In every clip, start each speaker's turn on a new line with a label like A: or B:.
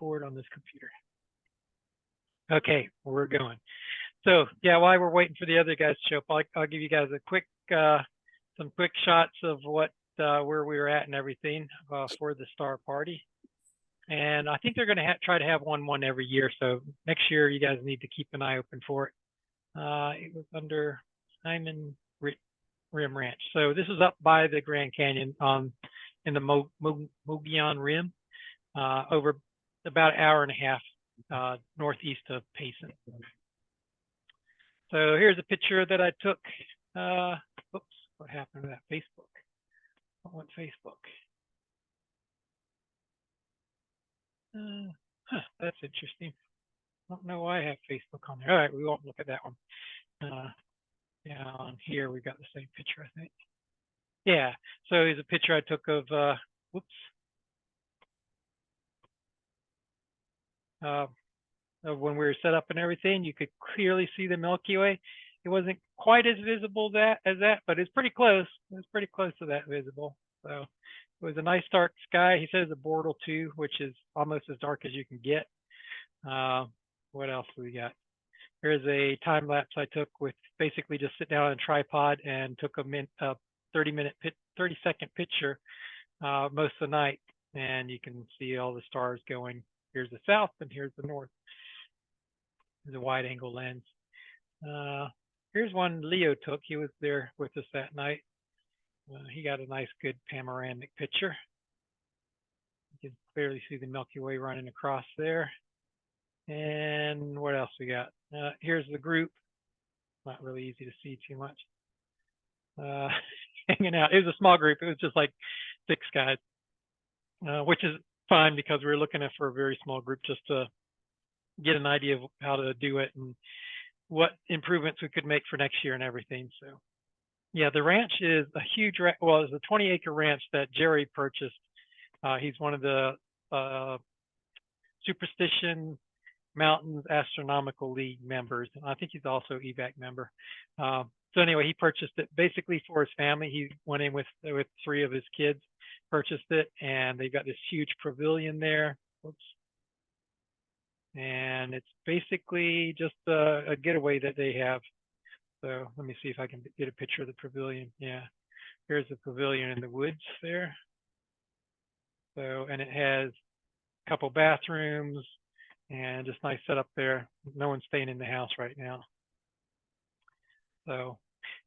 A: keyboard on this computer. Okay, we're going. So yeah, while we're waiting for the other guys to show up, I'll give you guys a quick, some quick shots of what where we were at and everything for the star party. And I think they're going to try to have one every year. So next year, you guys need to keep an eye open for it. It was under Simon Rim Ranch. So this is up by the Grand Canyon in the Mogollon Rim, over about an hour and a half northeast of Payson. So here's a picture that I took. Oops, what happened to that Facebook? What went Facebook? That's interesting. I don't know why I have Facebook on there. All right, we won't look at that one. Yeah, on here we got the same picture, I think. Yeah, so here's a picture I took of, whoops. Of when we were set up and everything. You could clearly see the Milky Way. It wasn't quite as visible as that, but it's pretty close. It was pretty close to that visible. So it was a nice dark sky. He says a Bortle 2, which is almost as dark as you can get. What else do we got? Here's a time lapse I took with basically just sit down on a tripod and took a 30-second picture most of the night, and you can see all the stars going. Here's the south and here's the north. There's a wide angle lens. Here's one Leo took. He was there with us that night. He got a nice, good panoramic picture. You can clearly see the Milky Way running across there. And what else we got? Here's the group. Not really easy to see too much. Hanging out. It was a small group. It was just like 6 guys, which is fine because we were looking for a very small group just to get an idea of how to do it and what improvements we could make for next year and everything. So yeah, the ranch is a huge, well, it's a 20-acre ranch that Jerry purchased. He's one of the Superstition Mountains Astronomical League members. And I think he's also EVAC member. So anyway, he purchased it basically for his family. He went in with 3 of his kids, purchased it, and they've got this huge pavilion there. Oops. And it's basically just a getaway that they have. So let me see if I can get a picture of the pavilion. Yeah, here's the pavilion in the woods there. So, and it has a couple bathrooms and just nice setup there. No one's staying in the house right now. So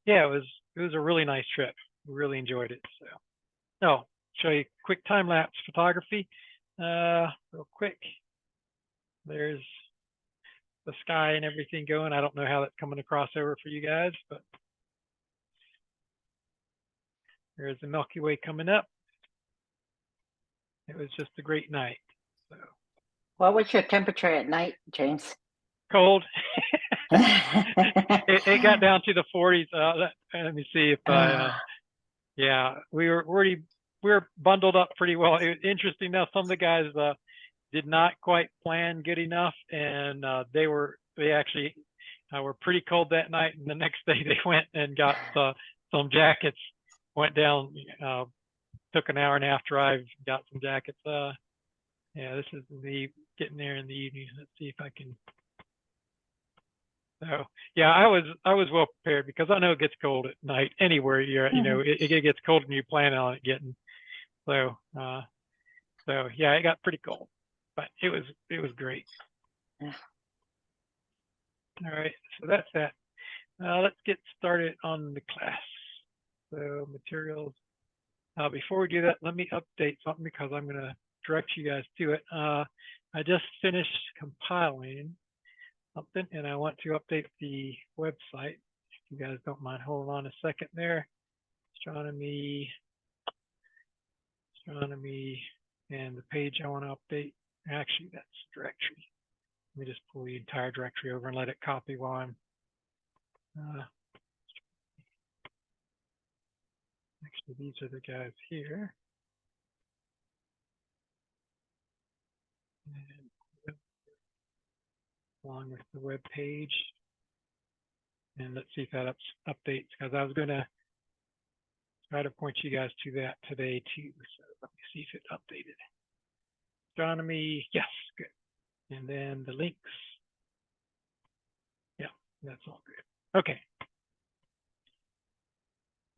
A: yeah, it was a really nice trip. We really enjoyed it. So, oh, show you quick time lapse photography, real quick. There's the sky and everything going. I don't know how that's coming across over for you guys, but there's the Milky Way coming up. It was just a great night. So,
B: what was your temperature at night, James?
A: Cold. it got down to the 40s. Let me see if yeah, we were bundled up pretty well. It was interesting. Now some of the guys did not quite plan good enough, and they actually were pretty cold that night. And the next day they went and got some jackets. Went down, took an hour and a half drive, got some jackets. Yeah, this is me getting there in the evening. Let's see if I can. So yeah, I was well prepared because I know it gets cold at night anywhere you're. You know, it gets cold and you plan on it getting. So yeah, it got pretty cold, but it was great. All right, so that's that. Let's get started on the class. So materials. Before we do that, let me update something because I'm going to direct you guys to it. I just finished compiling something and I want to update the website. If you guys don't mind holding on a second there. Astronomy, and the page I want to update. Actually, that's directory. Let me just pull the entire directory over and let it copy while I'm actually, these are the guys here. And along with the web page. And let's see if that updates, because I was going to try to point you guys to that today too. So let me see if it updated. astronomy. Yes, good. And then the links. Yeah, that's all good. Okay.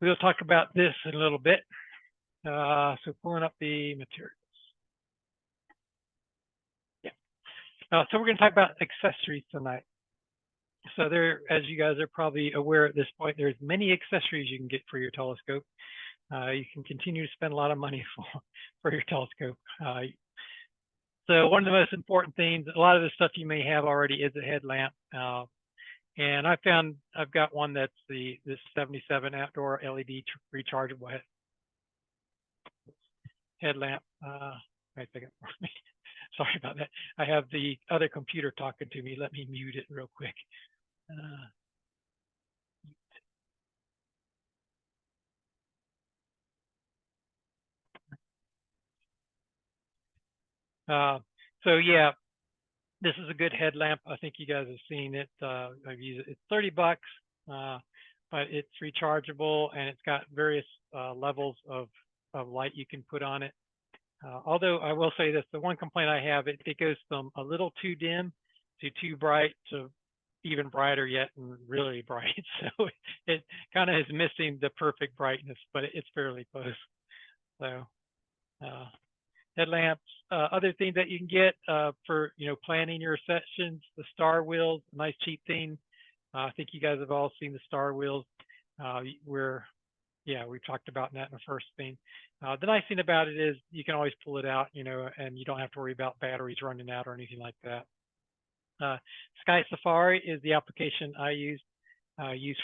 A: We'll talk about this in a little bit. So pulling up the materials. Yeah. So we're going to talk about accessories tonight. So there, as you guys are probably aware at this point, there's many accessories you can get for your telescope. You can continue to spend a lot of money for your telescope. So one of the most important things, a lot of the stuff you may have already is a headlamp. And I found I've got one that's this 77 outdoor LED rechargeable headlamp. Wait a second. Sorry about that. I have the other computer talking to me. Let me mute it real quick. So yeah, this is a good headlamp. I think you guys have seen it. I've used it. It's $30, but it's rechargeable and it's got various levels of light you can put on it. Although I will say this, the one complaint I have, it goes from a little too dim to too bright to even brighter yet and really bright. So it kind of is missing the perfect brightness, but it's fairly close. So headlamps, other things that you can get for planning your sessions, the star wheels, nice cheap thing. I think you guys have all seen the star wheels. We talked about that in the first thing. The nice thing about it is you can always pull it out, and you don't have to worry about batteries running out or anything like that. Sky Safari is the application I use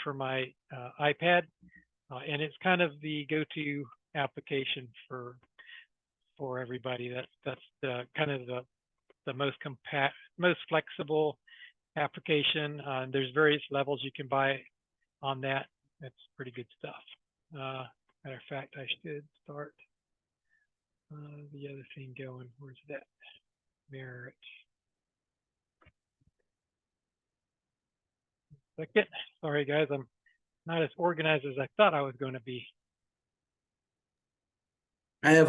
A: for my iPad, and it's kind of the go-to application for everybody. That's the kind of the most flexible application. There's various levels you can buy on that. That's pretty good stuff. Matter of fact, I should start the other thing going. Where's that? Merit. Second. Sorry, guys. I'm not as organized as I thought I was going to be.
C: I have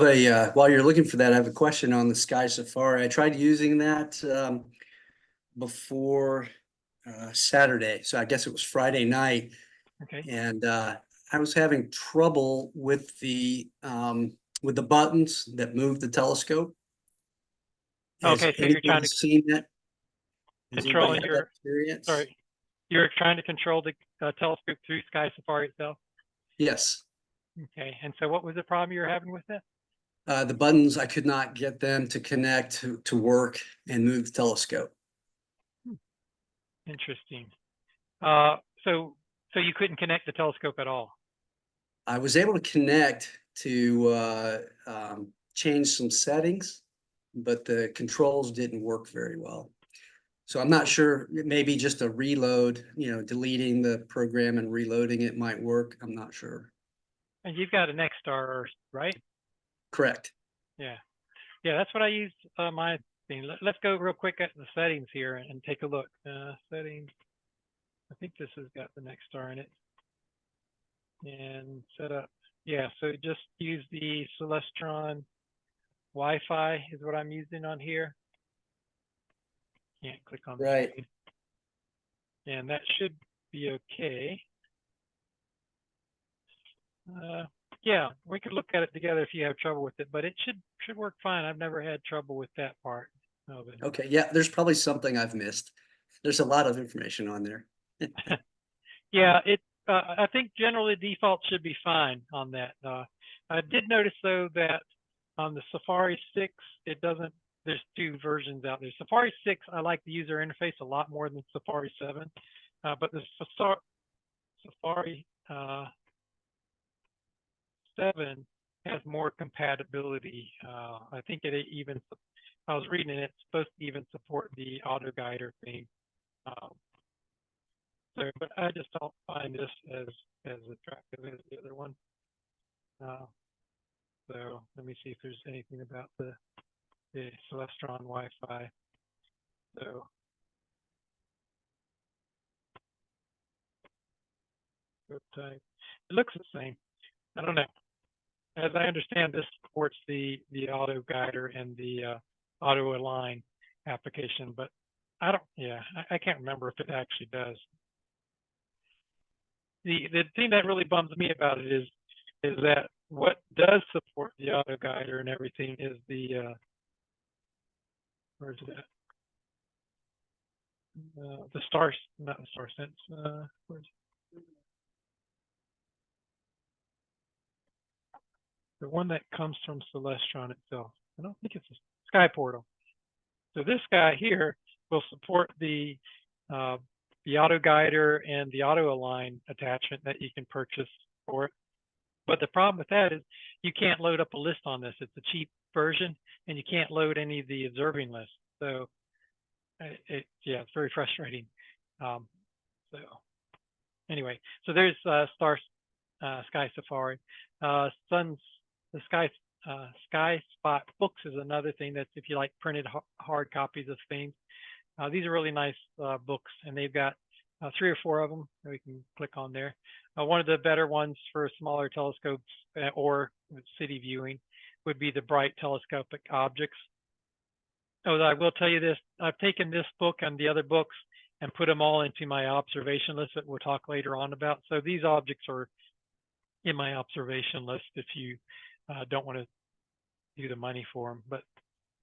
C: while you're looking for that, I have a question on the Sky Safari. I tried using that before Saturday. So I guess it was Friday night.
A: Okay.
C: And I was having trouble with the buttons that move the telescope.
A: Okay, so you're trying to
C: seen that?
A: control your
C: experience?
A: Sorry, you're trying to control the telescope through Sky Safari itself.
C: Yes.
A: Okay, and so what was the problem you were having with it?
C: The buttons, I could not get them to connect to work and move the telescope.
A: Interesting. So you couldn't connect the telescope at all?
C: I was able to connect to change some settings, but the controls didn't work very well. So I'm not sure, maybe just a reload, deleting the program and reloading it might work. I'm not sure.
A: And you've got an X-Star, right?
C: Correct.
A: Yeah, that's what I use my thing. Let's go real quick at the settings here and take a look. Settings. I think this has got the X-Star in it. And set up. Yeah, so just use the Celestron Wi-Fi is what I'm using on here. Can't click on the
C: Right.
A: screen. And that should be okay. Yeah, we could look at it together if you have trouble with it, but it should work fine. I've never had trouble with that part of it.
C: Okay, yeah, there's probably something I've missed. There's a lot of information on there.
A: Yeah, I think generally default should be fine on that. I did notice though that on the Safari 6, it doesn't. There's two versions out there. Safari 6, I like the user interface a lot more than Safari 7, but the Safari 7 has more compatibility. I think it even. I was reading it. It's supposed to even support the auto guider thing. But I just don't find this as attractive as the other one. So let me see if there's anything about the Celestron Wi-Fi. So type. It looks the same. I don't know. As I understand, this supports the auto guider and the auto align application, but I don't, yeah, I can't remember if it actually does. The thing that really bums me about it is that what does support the auto guider and everything is the where's that? The star, not the star sense. Where's the one that comes from Celestron itself? I don't think it's a Sky Portal. So this guy here will support the auto guider and the auto align attachment that you can purchase for it. But the problem with that is you can't load up a list on this. It's a cheap version, and you can't load any of the observing lists. So yeah, it's very frustrating. So anyway, so there's Sky Safari. The Sky Spot books is another thing that's if you like printed hard copies of things. These are really nice books, and they've got 3 or 4 of them that we can click on there. One of the better ones for smaller telescopes or city viewing would be the Bright Telescopic Objects. Oh, I will tell you this, I've taken this book and the other books and put them all into my observation list that we'll talk later on about. So these objects are in my observation list if you don't want to do the money for them. But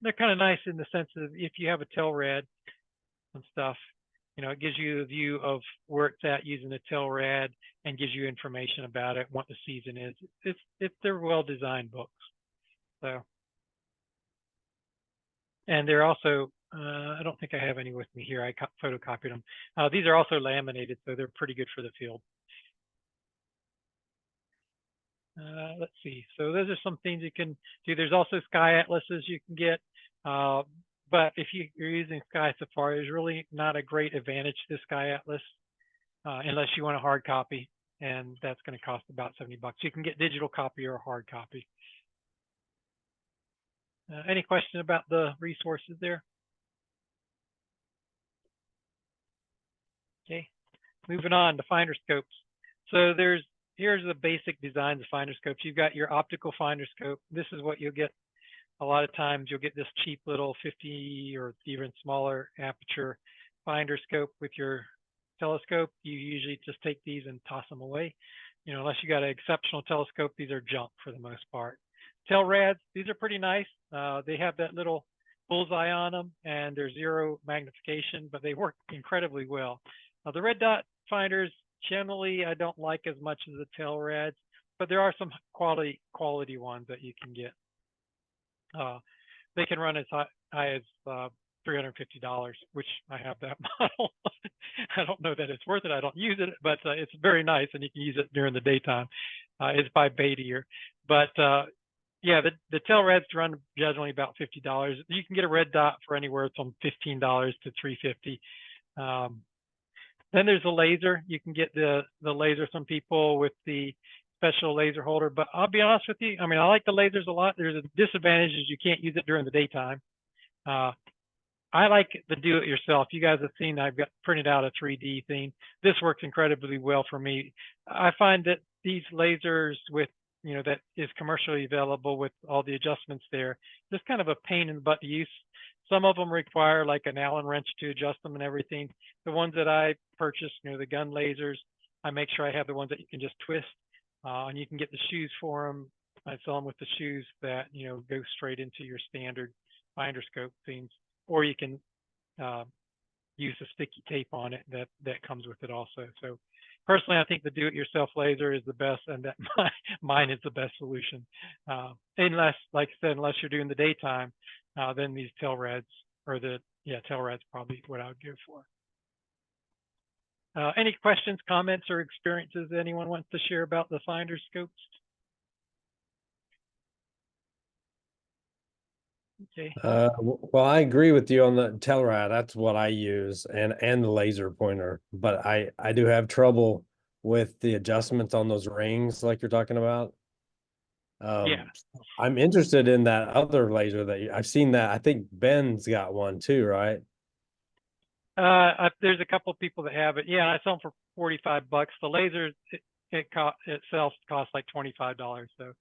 A: they're kind of nice in the sense of if you have a Telrad and stuff, you know, it gives you a view of where it's at using the Telrad and gives you information about it, what the season is. They're well-designed books. So, and they're also, I don't think I have any with me here. I photocopied them. These are also laminated, so they're pretty good for the field. Let's see. So those are some things you can do. There's also Sky Atlases you can get. But if you're using Sky Safari, there's really not a great advantage to Sky Atlas unless you want a hard copy, and that's going to cost about $70. You can get digital copy or a hard copy. Any question about the resources there? Okay, moving on to finder scopes. So here's the basic designs of finder scopes. You've got your optical finder scope. This is what you'll get. A lot of times you'll get this cheap little 50 or even smaller aperture finder scope with your telescope. You usually just take these and toss them away. You know, unless you got an exceptional telescope, these are junk for the most part. Telrads, these are pretty nice. They have that little bullseye on them and they're 0 magnification, but they work incredibly well. The red dot finders, generally I don't like as much as the Telrads, but there are some quality ones that you can get. They can run as high as $350, which I have that model. I don't know that it's worth it. I don't use it, but it's very nice, and you can use it during the daytime. It's by Baidier, but yeah, the Telrads run generally about $50. You can get a red dot for anywhere from $15 to $350. Then there's a laser. You can get the laser. Some people with the special laser holder, but I'll be honest with you. I mean, I like the lasers a lot. There's a disadvantage is you can't use it during the daytime. I like the do-it-yourself. You guys have seen I've got printed out a 3D thing. This works incredibly well for me. I find that these lasers with, you know, that is commercially available with all the adjustments there, just kind of a pain in the butt to use. Some of them require like an Allen wrench to adjust them and everything. The ones that I purchased, you know, the gun lasers, I make sure I have the ones that you can just twist. And you can get the shoes for them. I sell them with the shoes that, you know, go straight into your standard finder scope things, or you can use a sticky tape on it that comes with it also. So personally, I think the do-it-yourself laser is the best, and that mine is the best solution. Unless, like I said, unless you're doing the daytime, then these Telrads or Telrads probably what I would go for. Any questions, comments, or experiences anyone wants to share about the finder scopes? Okay.
D: Well, I agree with you on the Telrad. That's what I use, and the laser pointer. But I do have trouble with the adjustments on those rings, like you're talking about.
A: Yeah.
D: I'm interested in that other laser that I've seen that. I think Ben's got one too, right?
A: There's a couple of people that have it. Yeah, I sell them for $45. The laser itself costs like $25. So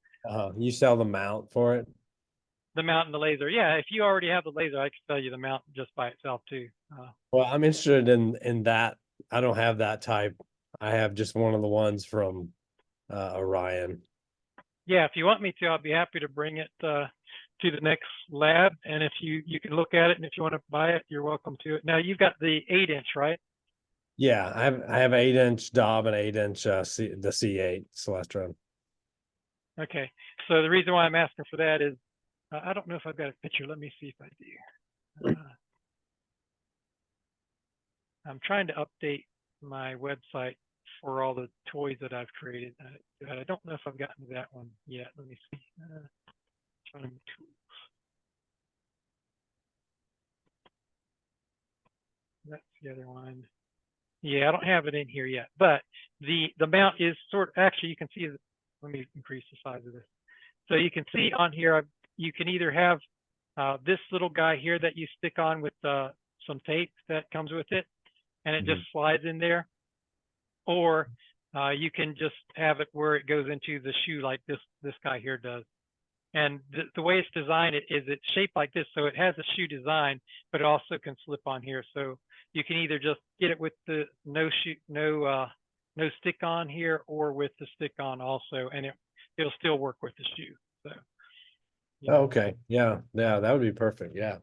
D: You sell the mount for it?
A: The mount and the laser. Yeah, if you already have the laser, I can tell you the mount just by itself too.
D: Well, I'm interested in that. I don't have that type. I have just one of the ones from Orion.
A: Yeah, if you want me to, I'll be happy to bring it to the next lab. And if you can look at it, and if you want to buy it, you're welcome to it. Now you've got the 8-inch, right?
D: Yeah, I have 8-inch Dob and 8-inch the C8 Celestron.
A: Okay. So the reason why I'm asking for that is I don't know if I've got a picture. Let me see if I do. I'm trying to update my website for all the toys that I've created. I don't know if I've gotten to that one yet. Let me see. Trying tools. That's the other one. Yeah, I don't have it in here yet, but the mount is actually you can see. Let me increase the size of this. So you can see on here, you can either have this little guy here that you stick on with some tape that comes with it, and it just slides in there, or you can just have it where it goes into the shoe like this guy here does. And the way it's designed is it's shaped like this, so it has a shoe design, but it also can slip on here. So you can either just get it with the no stick on here, or with the stick on also, and it'll still work with the shoe. So.
D: Okay, yeah, that would be perfect. Yeah.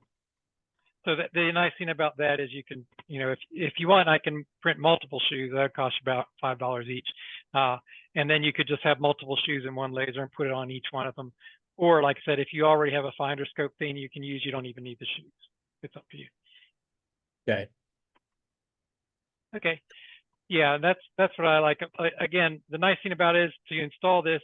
A: So the nice thing about that is you can, if you want, I can print multiple shoes. That cost you about $5 each, and then you could just have multiple shoes in one laser and put it on each one of them. Or like I said, if you already have a finder scope thing you can use, you don't even need the shoes. It's up to you.
D: Okay.
A: Okay. Yeah, that's what I like. Again, the nice thing about it is to install this,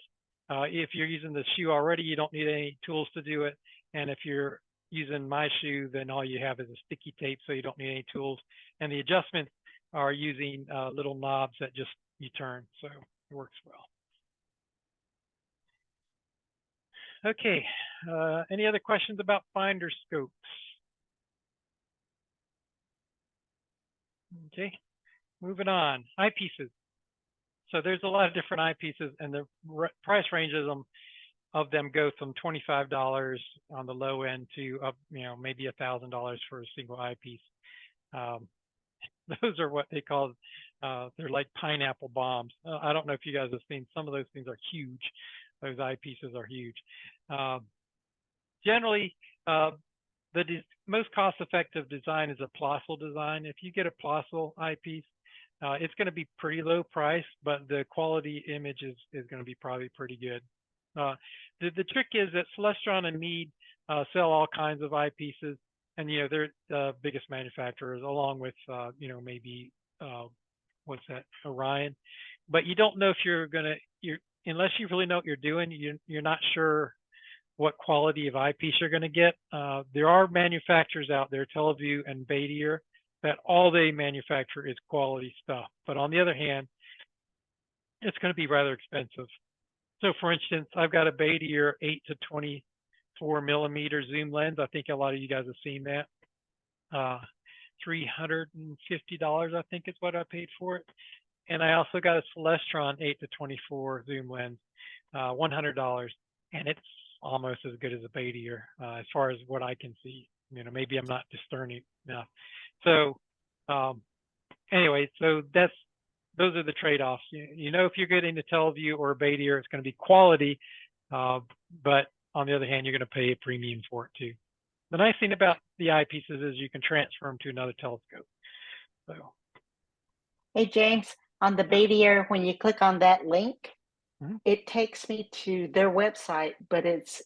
A: if you're using the shoe already, you don't need any tools to do it. And if you're using my shoe, then all you have is a sticky tape, so you don't need any tools. And the adjustments are using little knobs that just you turn, so it works well. Okay, any other questions about finder scopes? Okay, moving on, eyepieces. So there's a lot of different eyepieces, and the price ranges of them go from $25 on the low end to up, maybe $1,000 for a single eyepiece. Those are what they call, they're like pineapple bombs. I don't know if you guys have seen, some of those things are huge. Those eyepieces are huge. Generally, the most cost-effective design is a Plossl design. If you get a Plossl eyepiece, it's going to be pretty low price, but the quality image is going to be probably pretty good. The trick is that Celestron and Meade sell all kinds of eyepieces, and they're the biggest manufacturers, along with maybe what's that, Orion. But you don't know if unless you really know what you're doing, you're not sure what quality of eyepiece you're going to get. There are manufacturers out there, Televue and Badier, that all they manufacture is quality stuff. But on the other hand, it's going to be rather expensive. So for instance, I've got a Badier 8 to 24 millimeter zoom lens. I think a lot of you guys have seen that. $350, I think is what I paid for it. And I also got a Celestron 8 to 24 zoom lens, $100. And it's almost as good as a Badier as far as what I can see. Maybe I'm not discerning enough. So anyway, so those are the trade-offs. If you're getting a Televue or a Badier, it's going to be quality, but on the other hand, you're going to pay a premium for it too. The nice thing about the eyepieces is you can transfer them to another telescope. So.
B: Hey, James, on the Badier, when you click on that link, it takes me to their website, but it's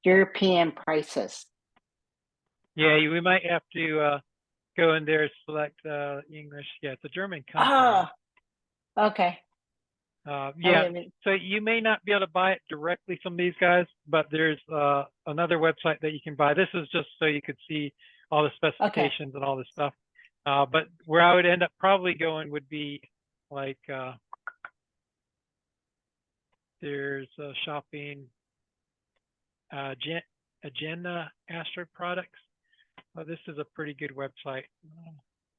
B: European prices.
A: Yeah, we might have to go in there, select English. Yeah, it's a German company.
B: Oh, okay.
A: Yeah, so you may not be able to buy it directly from these guys, but there's another website that you can buy. This is just so you could see all the specifications and all this stuff. But where I would end up probably going would be like, there's shopping, Agenda Astro Products. This is a pretty good website.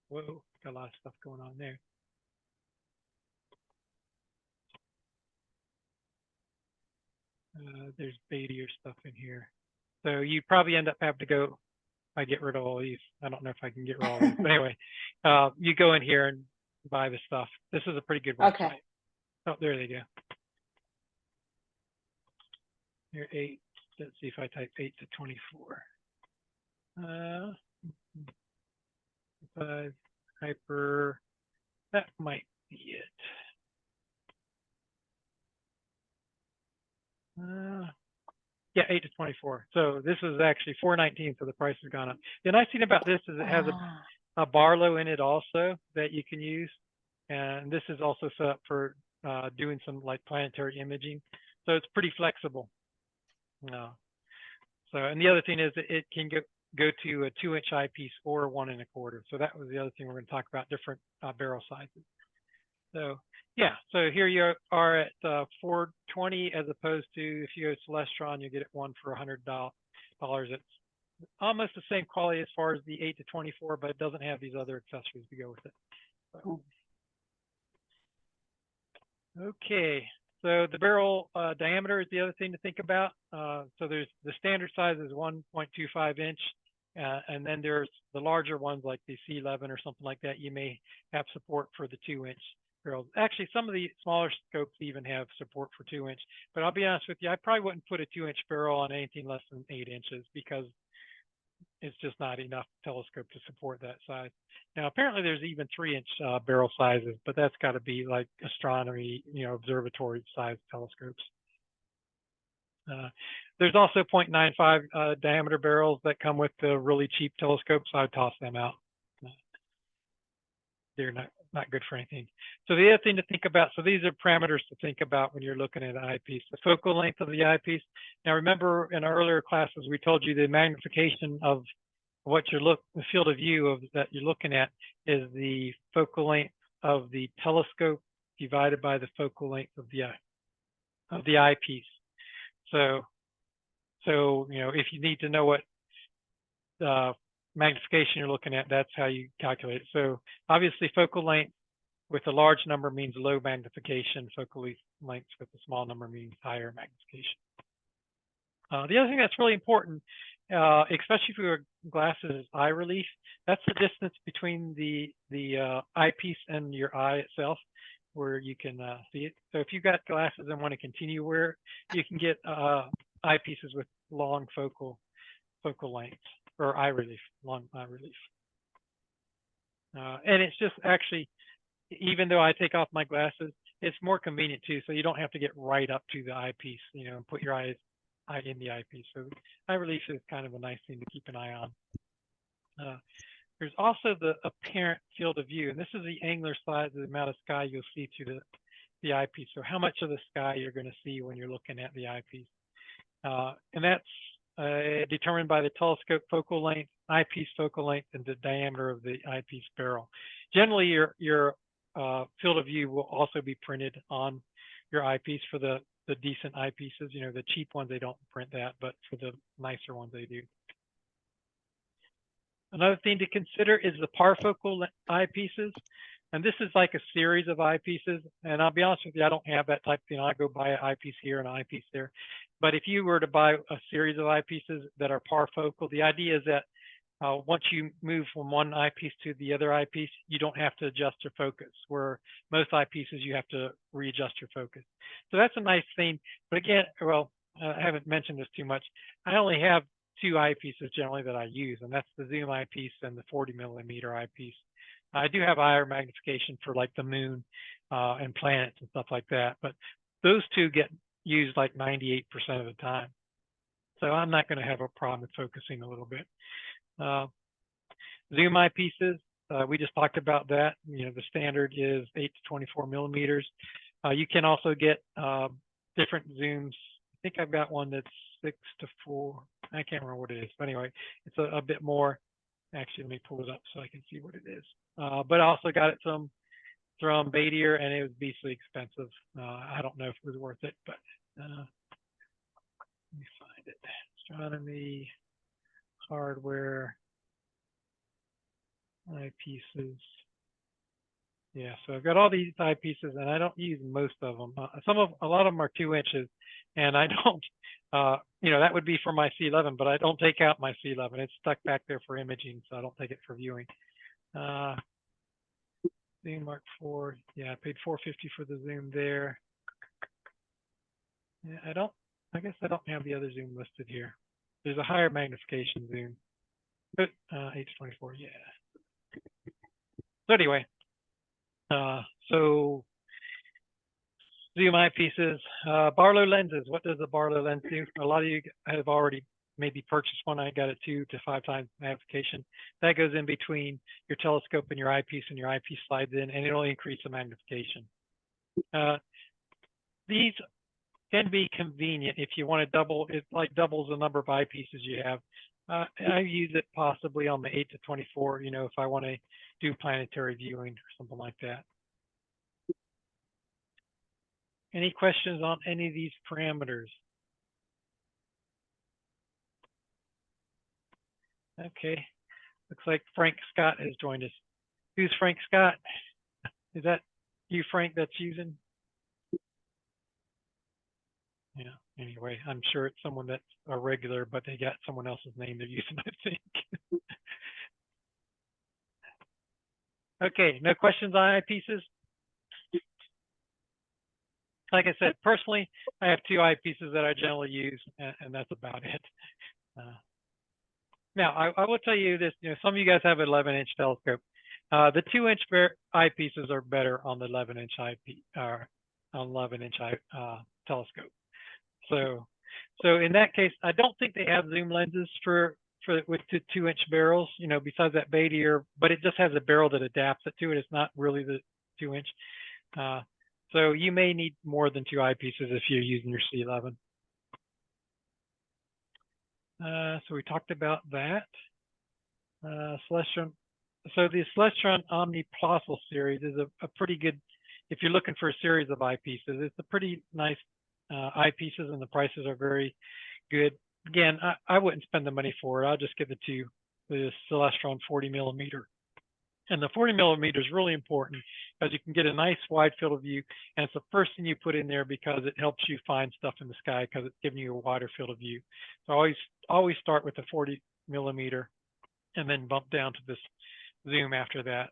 A: Whoa, got a lot of stuff going on there. There's Badier stuff in here. So you probably end up having to go, I get rid of all these. I don't know if I can get rid of all these, but anyway, you go in here and buy the stuff. This is a pretty good website.
B: Okay.
A: Oh, there they go. Here, 8. Let's see if I type 8 to 24. 5 hyper. That might be it. Yeah, 8 to 24. So this is actually 419. So the price has gone up. The nice thing about this is it has
B: Ah,
A: a Barlow in it also that you can use, and this is also set up for doing some like planetary imaging. So it's pretty flexible. So, and the other thing is that it can go to a 2-inch eyepiece or a 1 1/4. So that was the other thing we're going to talk about, different barrel sizes. So yeah, so here you are at 420, as opposed to if you go to Celestron, you get it one for $100. It's almost the same quality as far as the 8 to 24, but it doesn't have these other accessories to go with it. So. Okay, so the barrel diameter is the other thing to think about. So there's the standard size is 1.25 inch, and then there's the larger ones like the C11 or something like that. You may have support for the 2-inch barrels. Actually, some of the smaller scopes even have support for 2-inch. But I'll be honest with you, I probably wouldn't put a 2-inch barrel on anything less than 8 inches because it's just not enough telescope to support that size. Now, apparently there's even 3-inch barrel sizes, but that's got to be like astronomy, observatory size telescopes. There's also 0.95 diameter barrels that come with the really cheap telescopes. So I'd toss them out. They're not good for anything. So the other thing to think about, so these are parameters to think about when you're looking at an eyepiece. The focal length of the eyepiece. Now remember in our earlier classes, we told you the magnification of what the field of view that you're looking at is the focal length of the telescope divided by the focal length of the eyepiece. So if you need to know what magnification you're looking at, that's how you calculate it. So obviously focal length with a large number means low magnification. Focal length with a small number means higher magnification. The other thing that's really important, especially for your glasses, eye relief, that's the distance between the eyepiece and your eye itself, where you can see it. So if you've got glasses and want to continue wear, you can get eyepieces with long focal length or eye relief, long eye relief. And it's just actually, even though I take off my glasses, it's more convenient too. So you don't have to get right up to the eyepiece, and put your eye in the eyepiece. So eye relief is kind of a nice thing to keep an eye on. There's also the apparent field of view, and this is the angular size of the amount of sky you'll see through the eyepiece. So how much of the sky you're going to see when you're looking at the eyepiece. And that's determined by the telescope focal length, eyepiece focal length, and the diameter of the eyepiece barrel. Generally, your field of view will also be printed on your eyepiece for the decent eyepieces. The cheap ones, they don't print that, but for the nicer ones, they do. Another thing to consider is the parfocal eyepieces. And this is like a series of eyepieces. And I'll be honest with you, I don't have that type of thing. I go buy an eyepiece here and an eyepiece there. But if you were to buy a series of eyepieces that are parfocal, the idea is that once you move from one eyepiece to the other eyepiece, you don't have to adjust your focus, where most eyepieces you have to readjust your focus. So that's a nice thing. But again, well, I haven't mentioned this too much. I only have 2 eyepieces generally that I use, and that's the zoom eyepiece and the 40mm eyepiece. I do have higher magnification for like the moon and planets and stuff like that, but those 2 get used like 98% of the time. So I'm not going to have a problem with focusing a little bit. Zoom eyepieces, we just talked about that. The standard is 8 to 24 millimeters. You can also get different zooms. I think I've got one that's 6 to 4. I can't remember what it is, but anyway, it's a bit more. Actually, let me pull it up so I can see what it is. But I also got it from Badier, and it was beastly expensive. I don't know if it was worth it, but let me find it. Astronomy, hardware, eyepieces. Yeah, so I've got all these eyepieces, and I don't use most of them. A lot of them are 2 inches, and I don't, you know, that would be for my C11, but I don't take out my C11. It's stuck back there for imaging, so I don't take it for viewing. Zoom Mark IV, yeah, I paid $450 for the zoom there. Yeah, I guess I don't have the other zoom listed here. There's a higher magnification zoom. But H24, yeah. So anyway, so zoom eyepieces, Barlow lenses. What does the Barlow lens do? A lot of you have already maybe purchased one. I got a 2 to 5 times magnification. That goes in between your telescope and your eyepiece, and your eyepiece slides in, and it'll increase the magnification. These can be convenient if you want to double. It like doubles the number of eyepieces you have. I use it possibly on the 8 to 24. You know, if I want to do planetary viewing or something like that. Any questions on any of these parameters? Okay, looks like Frank Scott has joined us. Who's Frank Scott? Is that you, Frank, that's using? Yeah, anyway, I'm sure it's someone that's a regular, but they got someone else's name they're using, I think. Okay, no questions on eyepieces? Like I said, personally, I have 2 eyepieces that I generally use, and that's about it. Now, I will tell you this, you know, some of you guys have an 11-inch telescope. The 2-inch eyepieces are better on the 11-inch eyepiece, on 11-inch telescope. So in that case, I don't think they have zoom lenses with the 2-inch barrels, you know, besides that beta ear, but it just has a barrel that adapts it to it. It's not really the 2-inch. So you may need more than 2 eyepieces if you're using your C11. So we talked about that. Celestron. So the Celestron Omni Plausible series is a pretty good, if you're looking for a series of eyepieces, it's a pretty nice eyepieces, and the prices are very good. Again, I wouldn't spend the money for it. I'll just give it to the Celestron 40 millimeter. And the 40 millimeter is really important because you can get a nice wide field of view, and it's the first thing you put in there because it helps you find stuff in the sky because it's giving you a wider field of view. So always start with the 40 millimeter and then bump down to this zoom after that.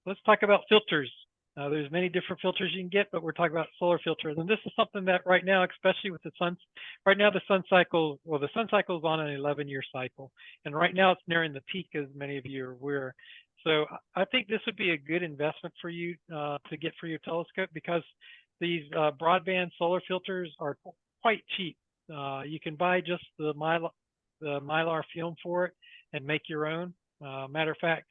A: Let's talk about filters. There's many different filters you can get, but we're talking about solar filters. And this is something that right now, especially with the sun, right now the sun cycle is on an 11-year cycle. And right now it's nearing the peak, as many of you are aware. So I think this would be a good investment for you to get for your telescope, because these broadband solar filters are quite cheap. You can buy just the Mylar film for it and make your own. Matter of fact,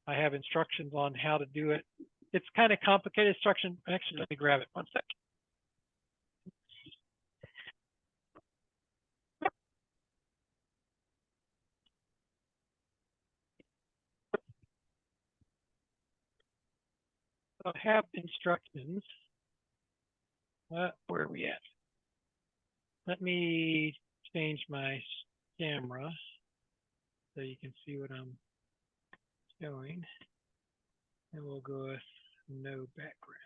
A: I have instructions on how to do it. It's kind of complicated instruction. Actually, let me grab it 1 second. So I have instructions. Where are we at? Let me change my camera so you can see what I'm showing. And we'll go with no background.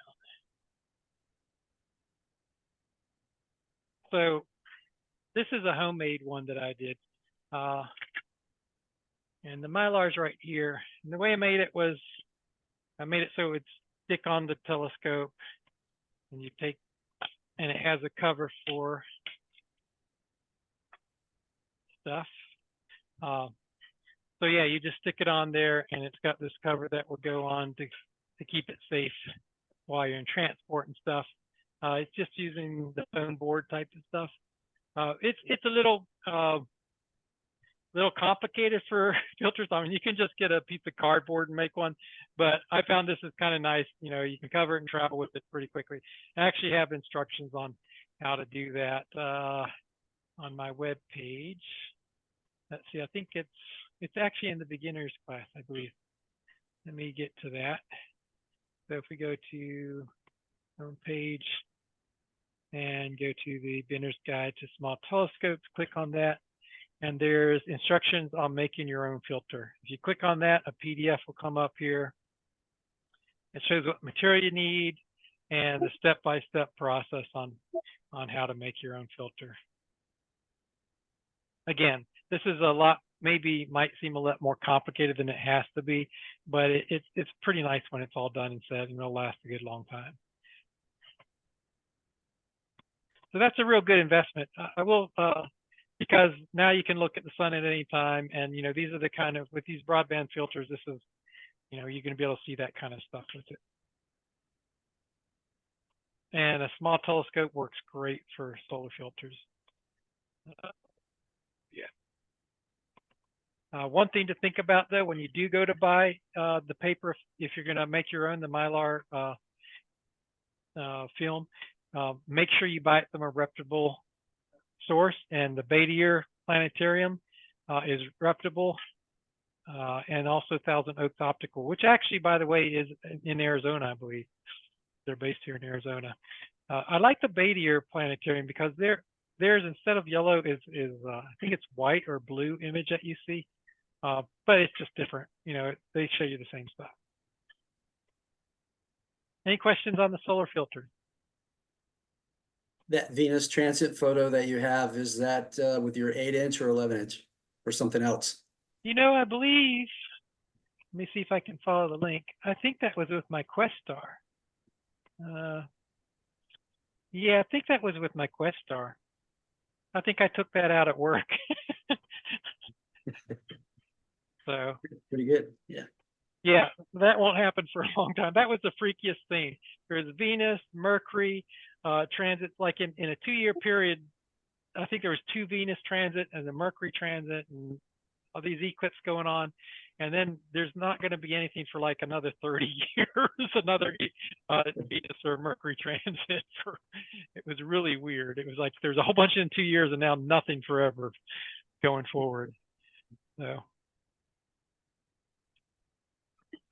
A: So this is a homemade one that I did. And the Mylar's right here. And the way I made it was, I made it so it would stick on the telescope, and you take, and it has a cover for stuff. So yeah, you just stick it on there, and it's got this cover that will go on to keep it safe while you're in transport and stuff. It's just using the phone board type of stuff. It's a little complicated for filters. I mean, you can just get a piece of cardboard and make one, but I found this is kind of nice. You know, you can cover it and travel with it pretty quickly. I actually have instructions on how to do that on my web page. Let's see, I think it's actually in the beginners class, I believe. Let me get to that. So if we go to home page and go to the beginner's guide to small telescopes, click on that. And there's instructions on making your own filter. If you click on that, a PDF will come up here. It shows what material you need and the step-by-step process on how to make your own filter. Again, this is a lot, maybe might seem a lot more complicated than it has to be, but it's pretty nice when it's all done and said, and it'll last a good long time. So that's a real good investment. I will, because now you can look at the sun at any time, and these are the kind of, with these broadband filters, this is, you're going to be able to see that kind of stuff with it. And a small telescope works great for solar filters. One thing to think about though, when you do go to buy the paper, if you're going to make your own, the Mylar film, make sure you buy it from a reputable source. And the Badier Planetarium is reputable, and also Thousand Oaks Optical, which actually, by the way, is in Arizona, I believe. They're based here in Arizona. I like the Badier Planetarium because theirs, instead of yellow, is I think it's white or blue image that you see. But it's just different. They show you the same stuff. Any questions on the solar filter?
C: That Venus transit photo that you have, is that with your 8-inch or 11-inch or something else?
A: I believe, let me see if I can follow the link. I think that was with my Questar. Yeah, I think that was with my Questar. I think I took that out at work. So
C: Pretty good. Yeah.
A: Yeah, that won't happen for a long time. That was the freakiest thing. There's Venus, Mercury transits, like in a 2-year period. I think there was 2 Venus transit and the Mercury transit and all these eclipses going on. And then there's not going to be anything for like another 30 years, another Venus or Mercury transit. It was really weird. It was like there's a whole bunch in 2 years and now nothing forever going forward. So.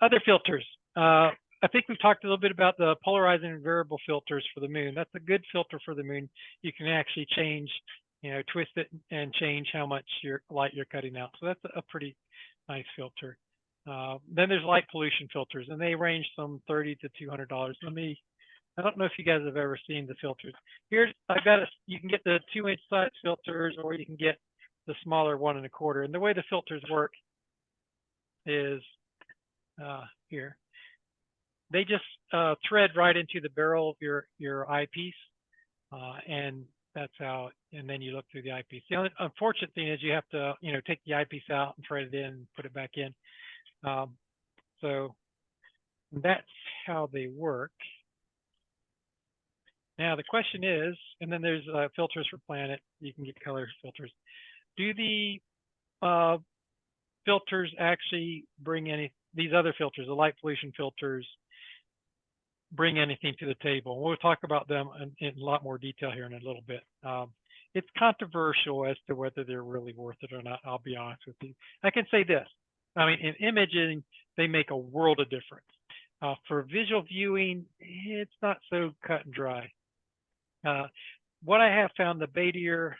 A: Other filters. I think we've talked a little bit about the polarizing and variable filters for the moon. That's a good filter for the moon. You can actually change, twist it and change how much light you're cutting out. So that's a pretty nice filter. Then there's light pollution filters, and they range from $30 to $200. I don't know if you guys have ever seen the filters. Here's, you can get the 2-inch size filters, or you can get the smaller 1 1/4. And the way the filters work is, here, they just thread right into the barrel of your eyepiece, and that's how. And then you look through the eyepiece. The only unfortunate thing is you have to, take the eyepiece out and thread it in, and put it back in. So that's how they work. Now the question is, and then there's filters for planet. You can get color filters. Do the filters actually bring any? These other filters, the light pollution filters, bring anything to the table? We'll talk about them in a lot more detail here in a little bit. It's controversial as to whether they're really worth it or not. I'll be honest with you. I can say this. I mean, in imaging, they make a world of difference. For visual viewing, it's not so cut and dry. What I have found, the Badier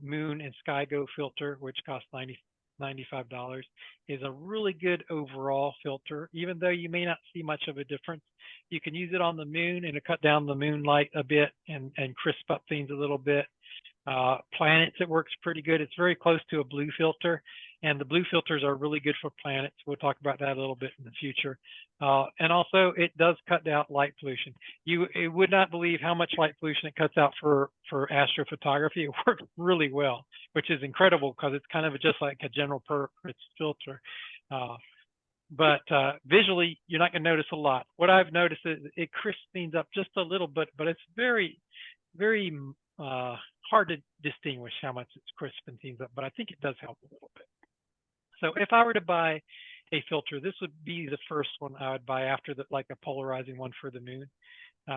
A: Moon and SkyGo filter, which costs $95, is a really good overall filter. Even though you may not see much of a difference, you can use it on the moon and to cut down the moonlight a bit and crisp up things a little bit. Planets, it works pretty good. It's very close to a blue filter, and the blue filters are really good for planets. We'll talk about that a little bit in the future. And also, it does cut down light pollution. You would not believe how much light pollution it cuts out for astrophotography. It works really well, which is incredible because it's kind of just like a general purpose filter. But visually, you're not going to notice a lot. What I've noticed is it crisps things up just a little bit, but it's very, very hard to distinguish how much it's crisping things up. But I think it does help a little bit. So if I were to buy a filter, this would be the first one I would buy after like a polarizing one for the moon,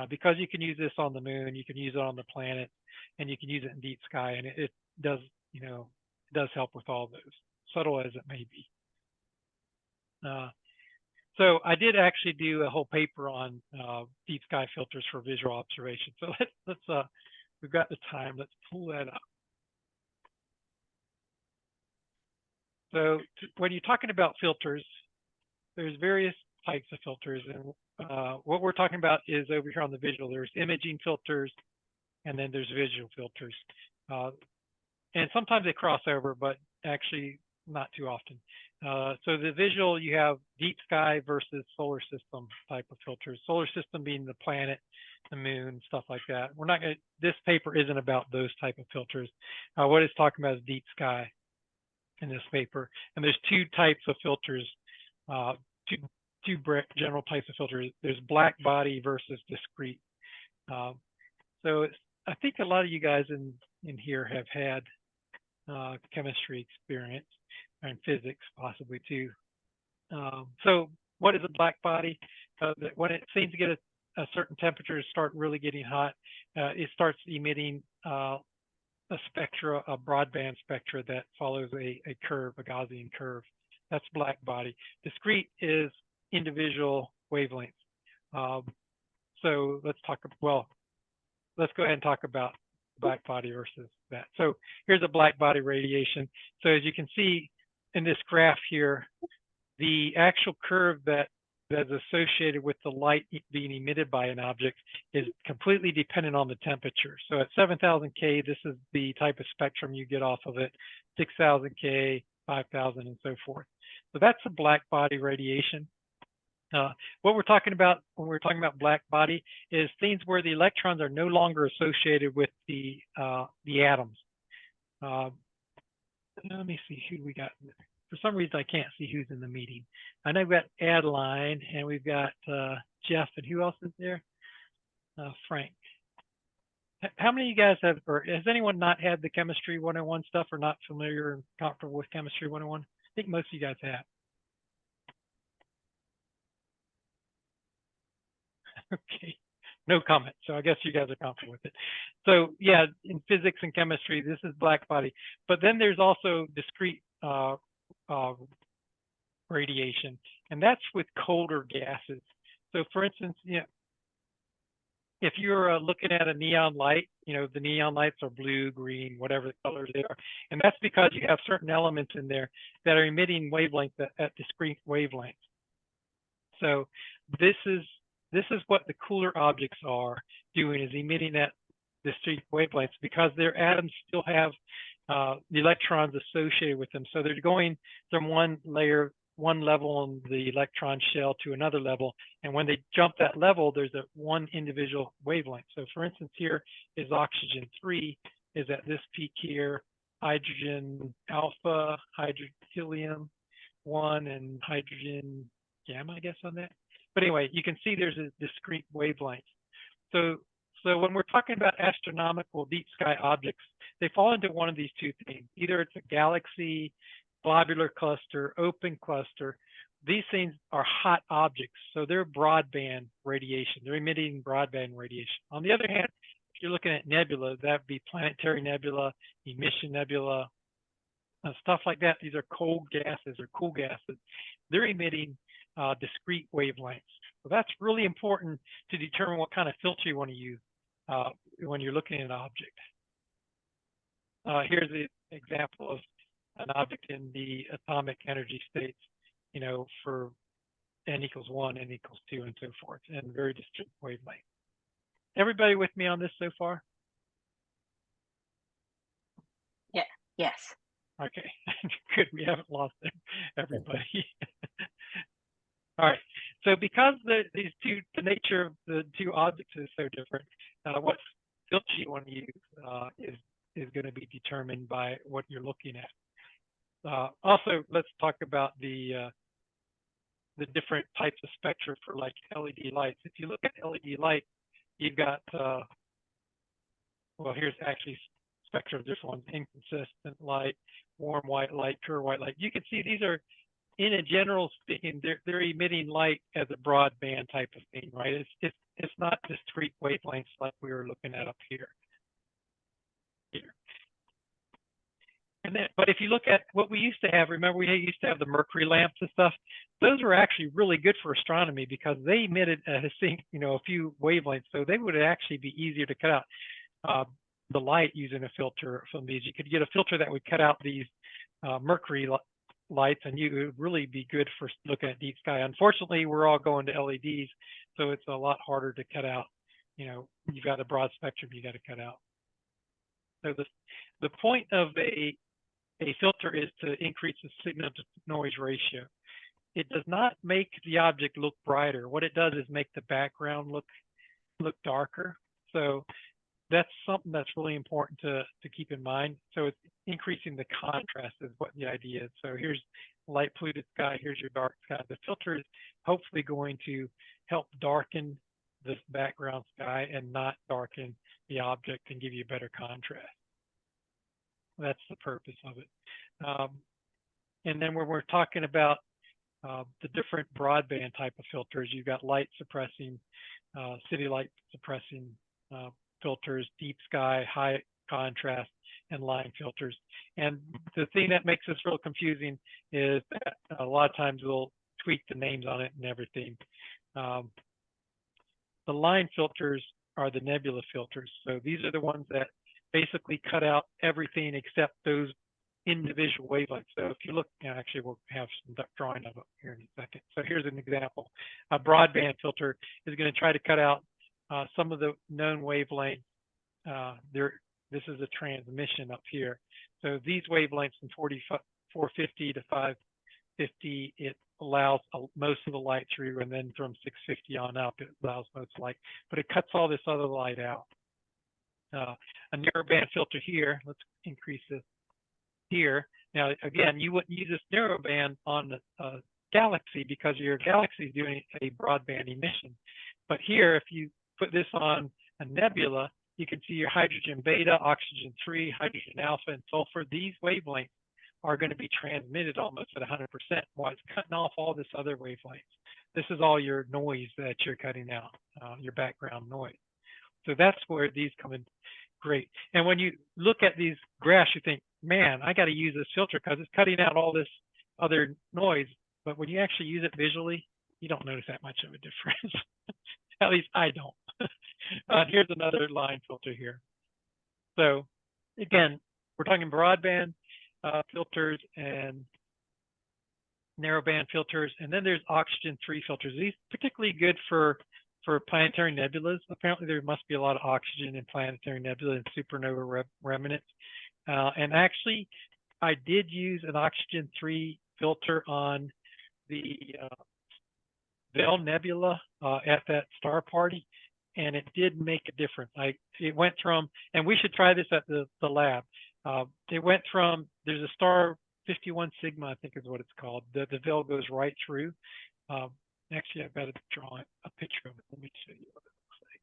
A: because you can use this on the moon, you can use it on the planet, and you can use it in deep sky, and it does, it does help with all those, subtle as it may be. So I did actually do a whole paper on deep sky filters for visual observation. So let's we've got the time. Let's pull that up. So when you're talking about filters, there's various types of filters, and what we're talking about is over here on the visual. There's imaging filters, and then there's visual filters. And sometimes they cross over, but actually not too often. So the visual, you have deep sky versus solar system type of filters. Solar system being the planet, the moon, stuff like that. We're not going to, this paper isn't about those type of filters. What it's talking about is deep sky in this paper. And there's two types of filters, two general types of filters. There's black body versus discrete. So I think a lot of you guys in here have had chemistry experience and physics possibly too. So what is a black body? When it seems to get a certain temperature, start really getting hot, it starts emitting a spectra, a broadband spectra that follows a curve, a Gaussian curve. That's black body. Discrete is individual wavelengths. So let's go ahead and talk about black body versus that. So here's a black body radiation. So as you can see in this graph here, the actual curve that is associated with the light being emitted by an object is completely dependent on the temperature. So at 7,000 K, this is the type of spectrum you get off of it, 6,000 K, 5,000, and so forth. So that's a black body radiation. What we're talking about when we're talking about black body is things where the electrons are no longer associated with the atoms. Let me see who we got. For some reason, I can't see who's in the meeting. I know we've got Adeline and we've got Jeff, and who else is there? Frank. How many of you guys have, or has anyone not had the Chemistry 101 stuff or not familiar and comfortable with Chemistry 101? I think most of you guys have. Okay, no comment. So I guess you guys are comfortable with it. So yeah, in physics and chemistry, this is black body. But then there's also discrete radiation, and that's with colder gases. So for instance, if you're looking at a neon light, the neon lights are blue, green, whatever the colors they are. And that's because you have certain elements in there that are emitting wavelengths at discrete wavelengths. So this is what the cooler objects are doing, is emitting at discrete wavelengths because their atoms still have the electrons associated with them. So they're going from one level on the electron shell to another level. And when they jump that level, there's one individual wavelength. So for instance, here is oxygen 3 is at this peak here, hydrogen alpha, helium 1, and hydrogen gamma, I guess, on that. But anyway, you can see there's a discrete wavelength. So when we're talking about astronomical deep sky objects, they fall into one of these two things. Either it's a galaxy, globular cluster, open cluster. These things are hot objects, so they're broadband radiation. They're emitting broadband radiation. On the other hand, if you're looking at nebula, that'd be planetary nebula, emission nebula, stuff like that. These are cold gases or cool gases. They're emitting discrete wavelengths. So that's really important to determine what kind of filter you want to use when you're looking at an object. Here's an example of an object in the atomic energy states, for n equals 1, n equals 2, and so forth, and very discrete wavelength. Everybody with me on this so far?
B: Yeah. Yes.
A: Okay, good. We haven't lost everybody. All right. So because the nature of the two objects is so different, what filter you want to use is going to be determined by what you're looking at. Also, let's talk about the different types of spectra for like LED lights. If you look at LED light, you've got well, here's actually spectra of this one: inconsistent light, warm white light, pure white light. You can see these are, in a general speaking, they're emitting light as a broadband type of thing, right? It's not discrete wavelengths like we were looking at up here. And then, but if you look at what we used to have, remember we used to have the mercury lamps and stuff. Those were actually really good for astronomy because they emitted a few wavelengths, so they would actually be easier to cut out the light using a filter from these. You could get a filter that would cut out these mercury lights, and it would really be good for looking at deep sky. Unfortunately, we're all going to LEDs, so it's a lot harder to cut out. You know, you've got a broad spectrum you got to cut out. So the point of a filter is to increase the signal to noise ratio. It does not make the object look brighter. What it does is make the background look darker. So that's something that's really important to keep in mind. So it's increasing the contrast is what the idea is. So here's light polluted sky, here's your dark sky. The filter is hopefully going to help darken this background sky and not darken the object and give you better contrast. That's the purpose of it. And then when we're talking about the different broadband type of filters, you've got light suppressing, city light suppressing filters, deep sky, high contrast, and line filters. And the thing that makes this real confusing is that a lot of times we'll tweak the names on it and everything. The line filters are the nebula filters. So these are the ones that basically cut out everything except those individual wavelengths. So if you look, actually we'll have some drawing of it here in a second. So here's an example. A broadband filter is going to try to cut out some of the known wavelengths. This is a transmission up here. So these wavelengths from 450 to 550, it allows most of the light through, and then from 650 on up, it allows most light, but it cuts all this other light out. A narrowband filter here, let's increase this here. Now, again, you wouldn't use this narrowband on the galaxy because your galaxy is doing a broadband emission. But here, if you put this on a nebula, you can see your hydrogen beta, oxygen 3, hydrogen alpha, and sulfur. These wavelengths are going to be transmitted almost at 100%, while it's cutting off all this other wavelengths. This is all your noise that you're cutting out, your background noise. So that's where these come in great. And when you look at these graphs, you think, man, I got to use this filter because it's cutting out all this other noise. But when you actually use it visually, you don't notice that much of a difference. At least I don't. Here's another line filter here. So again, we're talking broadband filters and narrowband filters, and then there's oxygen 3 filters. These are particularly good for planetary nebulas. Apparently there must be a lot of oxygen in planetary nebula and supernova remnants. And actually, I did use an oxygen 3 filter on the Vale Nebula at that star party, and it did make a difference. It went from, and we should try this at the lab. It went from, there's a star 51 Sigma, I think is what it's called. The Vale goes right through. Actually, I've got to draw a picture of it. Let me show you what it looks like.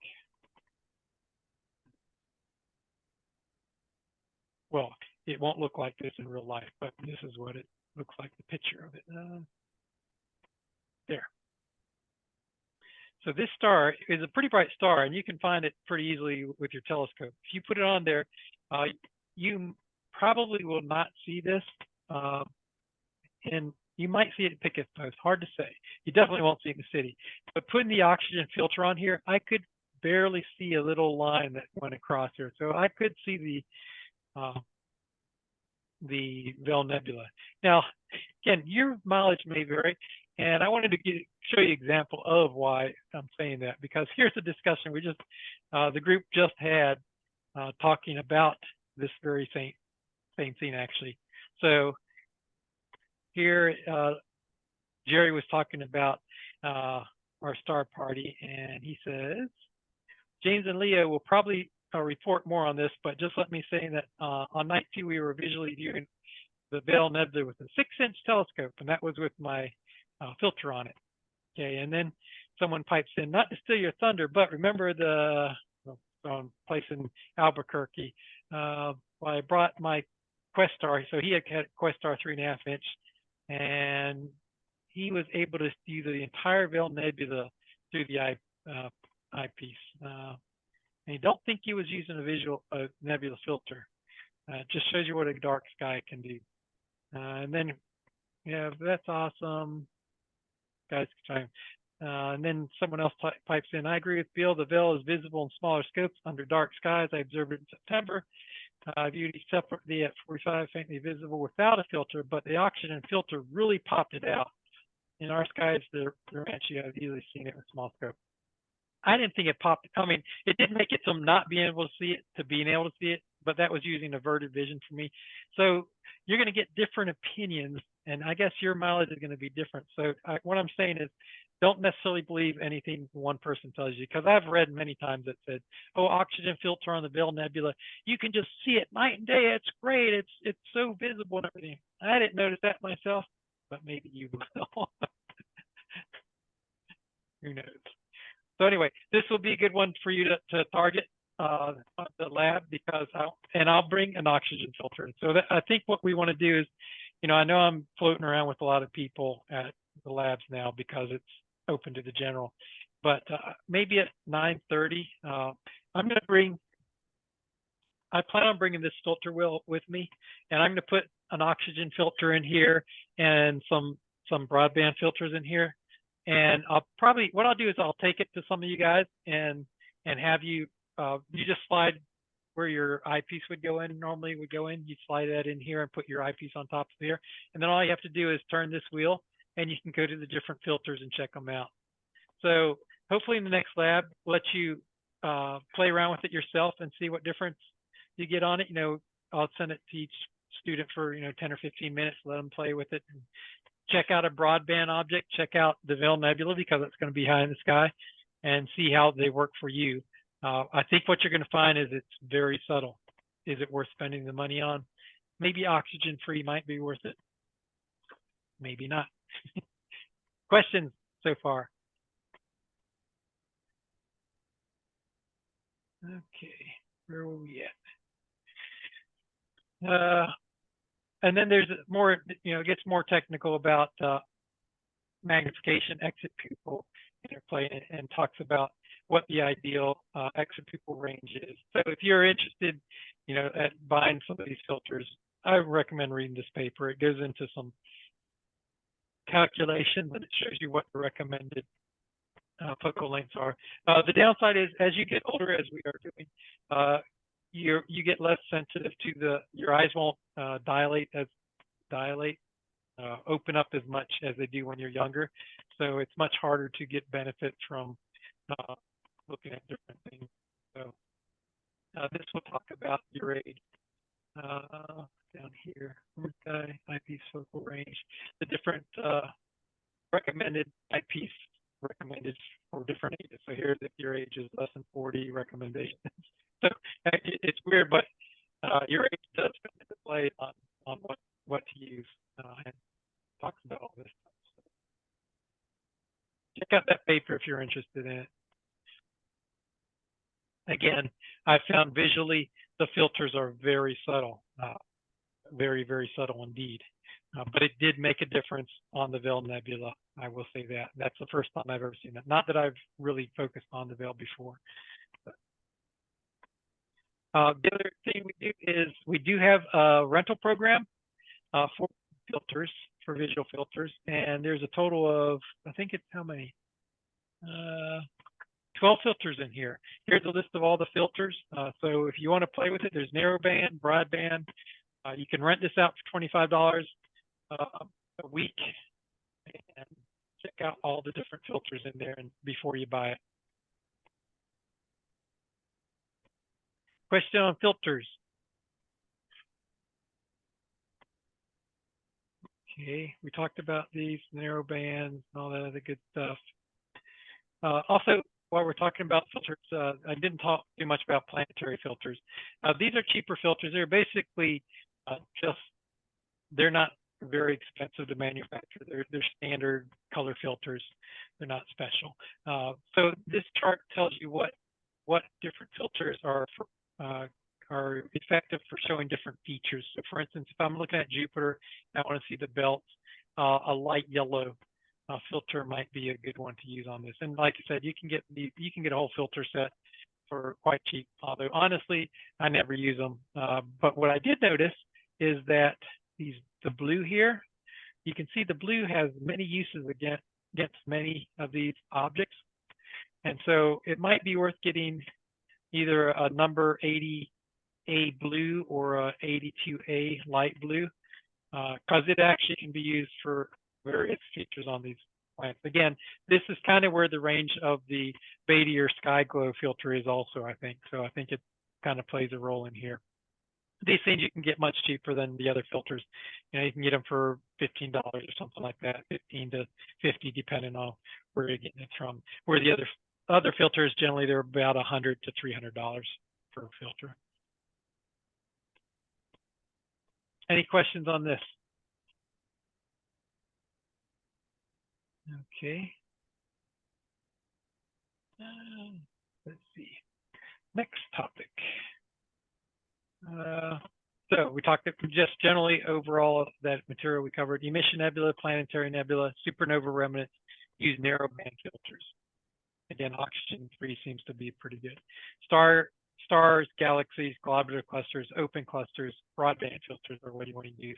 A: Well, it won't look like this in real life, but this is what it looks like, the picture of it. There. So this star is a pretty bright star, and you can find it pretty easily with your telescope. If you put it on there, you probably will not see this, and you might see it at Pickett Post. Hard to say. You definitely won't see it in the city. But putting the oxygen filter on here, I could barely see a little line that went across here. So I could see the Vale Nebula. Now, again, your mileage may vary, and I wanted to show you an example of why I'm saying that, because here's a discussion we just, the group just had talking about this very same thing actually. So here, Jerry was talking about our star party, and he says, James and Leo will probably report more on this, but just let me say that on night 2, we were visually viewing the Vale Nebula with a 6-inch telescope, and that was with my filter on it. Okay, and then someone pipes in, not to steal your thunder, but remember the place in Albuquerque. Well, I brought my Questar, so he had Questar 3.5 inch, and he was able to see the entire Vale Nebula through the eyepiece. And I don't think he was using a visual nebula filter. Just shows you what a dark sky can do. And then, yeah, that's awesome. Guys, and then someone else pipes in. I agree with Bill. The Vale is visible in smaller scopes under dark skies. I observed it in September. Beauty separately at 45, faintly visible without a filter, but the oxygen filter really popped it out. In our skies, the Ranchi, I've easily seen it with small scope. I didn't think it popped. I mean, it did make it from not being able to see it to being able to see it, but that was using averted vision for me. So you're going to get different opinions, and I guess your mileage is going to be different. So what I'm saying is, don't necessarily believe anything one person tells you, because I've read many times that said, "Oh, oxygen filter on the Bell Nebula, you can just see it night and day. It's great. It's so visible and everything." I didn't notice that myself, but maybe you will. Who knows? So anyway, this will be a good one for you to target the lab, because I'll bring an oxygen filter. And so I think what we want to do is, I know I'm floating around with a lot of people at the labs now because it's open to the general, but maybe at 9:30, I plan on bringing this filter wheel with me, and I'm going to put an oxygen filter in here and some broadband filters in here. And what I'll do is I'll take it to some of you guys and have you just slide where your eyepiece would go in, you slide that in here and put your eyepiece on top of here. And then all you have to do is turn this wheel and you can go to the different filters and check them out. So hopefully in the next lab, let you play around with it yourself and see what difference you get on it. I'll send it to each student for, 10 or 15 minutes, let them play with it and check out a broadband object, check out the Veil Nebula, because it's going to be high in the sky, and see how they work for you. I think what you're going to find is it's very subtle. Is it worth spending the money on? Maybe oxygen free might be worth it. Maybe not. Questions so far? Okay, where were we at? And then there's more, it gets more technical about magnification, exit pupil interplay, and talks about what the ideal exit pupil range is. So if you're interested, at buying some of these filters, I recommend reading this paper. It goes into some calculations and it shows you what the recommended focal lengths are. The downside is, as you get older, as we are doing, you get less sensitive to your eyes won't open up as much as they do when you're younger. So it's much harder to get benefit from looking at different things. So this will talk about your age. Down here, eyepiece focal range, the different recommended eyepiece recommended for different ages. So here's if your age is less than 40, recommendations. So it's weird, but your age does come into play on what to use, and talks about all this stuff. So check out that paper if you're interested in it. Again, I found visually the filters are very subtle, very, very subtle indeed. But it did make a difference on the Veil Nebula. I will say that. That's the first time I've ever seen that. Not that I've really focused on the Veil before. But, the other thing we do is we do have a rental program for filters, for visual filters. And there's a total of, I think it's how many? 12 filters in here. Here's a list of all the filters. So if you want to play with it, there's narrowband, broadband. You can rent this out for $25 a week and check out all the different filters in there and before you buy it. Question on filters. Okay, we talked about these narrowbands and all that other good stuff. Also, while we're talking about filters, I didn't talk too much about planetary filters. These are cheaper filters. They're basically they're not very expensive to manufacture. They're standard color filters. They're not special. So this chart tells you what different filters are effective for showing different features. So for instance, if I'm looking at Jupiter, I want to see the belts, a light yellow filter might be a good one to use on this. And like I said, you can get a whole filter set for quite cheap. Although honestly, I never use them. But what I did notice is that the blue here, you can see the blue has many uses against many of these objects. And so it might be worth getting either a number 80 A blue or a 82A light blue, because it actually can be used for various features on these plants. Again, this is kind of where the range of the Baidier Sky Glow filter is also, I think. So I think it kind of plays a role in here. These things you can get much cheaper than the other filters. You know, you can get them for $15 or something like that, 15 to 50, depending on where you're getting it from. Where the other filters, generally they're about $100 to $300 per filter. Any questions on this? Okay. Let's see. Next topic. So we talked just generally overall that material we covered: emission nebula, planetary nebula, supernova remnants use narrow band filters. Again, oxygen-3 seems to be pretty good. Stars, galaxies, globular clusters, open clusters, broadband filters are what you want to use.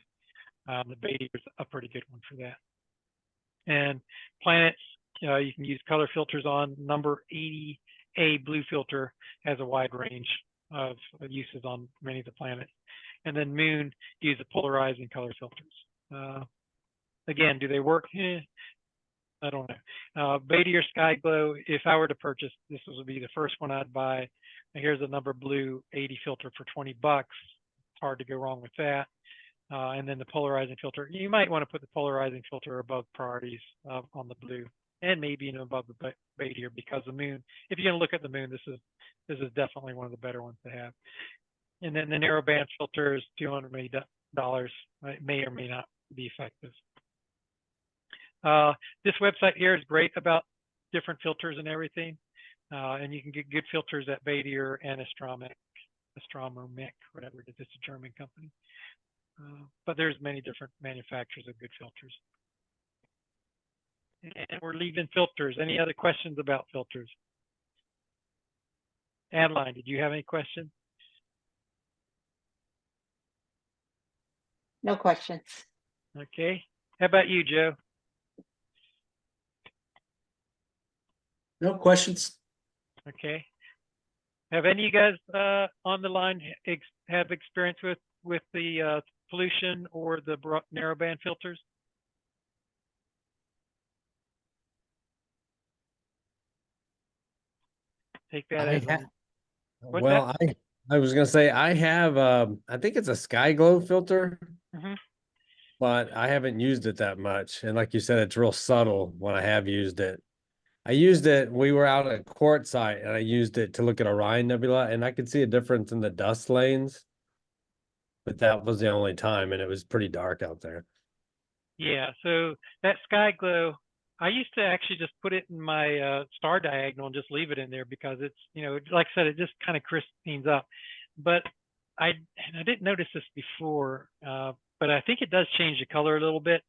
A: The Beatty is a pretty good one for that. And planets, you can use color filters on. Number 80A blue filter has a wide range of uses on many of the planets. And then moon, use the polarizing color filters. Again, do they work? I don't know. Beatty or Sky Glow, if I were to purchase, this would be the first one I'd buy. Here's a number blue 80 filter for $20. It's hard to go wrong with that. And then the polarizing filter, you might want to put the polarizing filter above priorities on the blue, and maybe above the Beatty, because the moon, if you're going to look at the moon, this is definitely one of the better ones to have. And then the narrow band filter is $200 million. It may or may not be effective. This website here is great about different filters and everything. And you can get good filters at Baidier and Astronomic, whatever it is. It's a German company. But there's many different manufacturers of good filters. And we're leaving filters. Any other questions about filters? Adeline, did you have any questions?
B: No questions.
A: Okay. How about you, Joe?
C: No questions.
A: Okay. Have any of you guys on the line have experience with the pollution or the narrowband filters? Take that as what's
D: well,
A: that?
D: I was gonna say I have I think it's a Sky Glow filter, but I haven't used it that much. And like you said, it's real subtle when I have used it. I used it, we were out at Quartzsite and I used it to look at Orion Nebula, and I could see a difference in the dust lanes, but that was the only time, and it was pretty dark out there.
A: Yeah, so that Sky Glow, I used to actually just put it in my star diagonal and just leave it in there because it's, like I said, it just kind of crispens up. But I didn't notice this before, but I think it does change the color a little bit.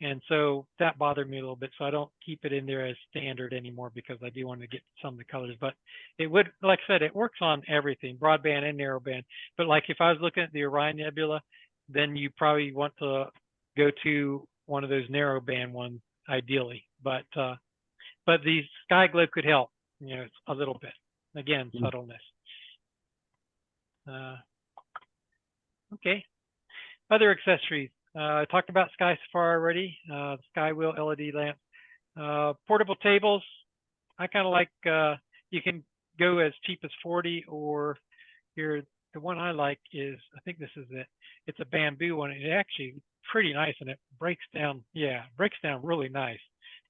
A: And so that bothered me a little bit. So I don't keep it in there as standard anymore because I do want to get some of the colors. But it would, like I said, it works on everything, broadband and narrowband. But like if I was looking at the Orion Nebula, then you probably want to go to one of those narrowband ones ideally. But the Sky Glow could help, a little bit. Again, subtleness. Okay. Other accessories. I talked about Sky Safari already. Sky Wheel LED lamp. Portable tables. I kind of like, you can go as cheap as 40, or here, the one I like is, I think this is it. It's a bamboo one. It's actually pretty nice, and it breaks down. Yeah, breaks down really nice.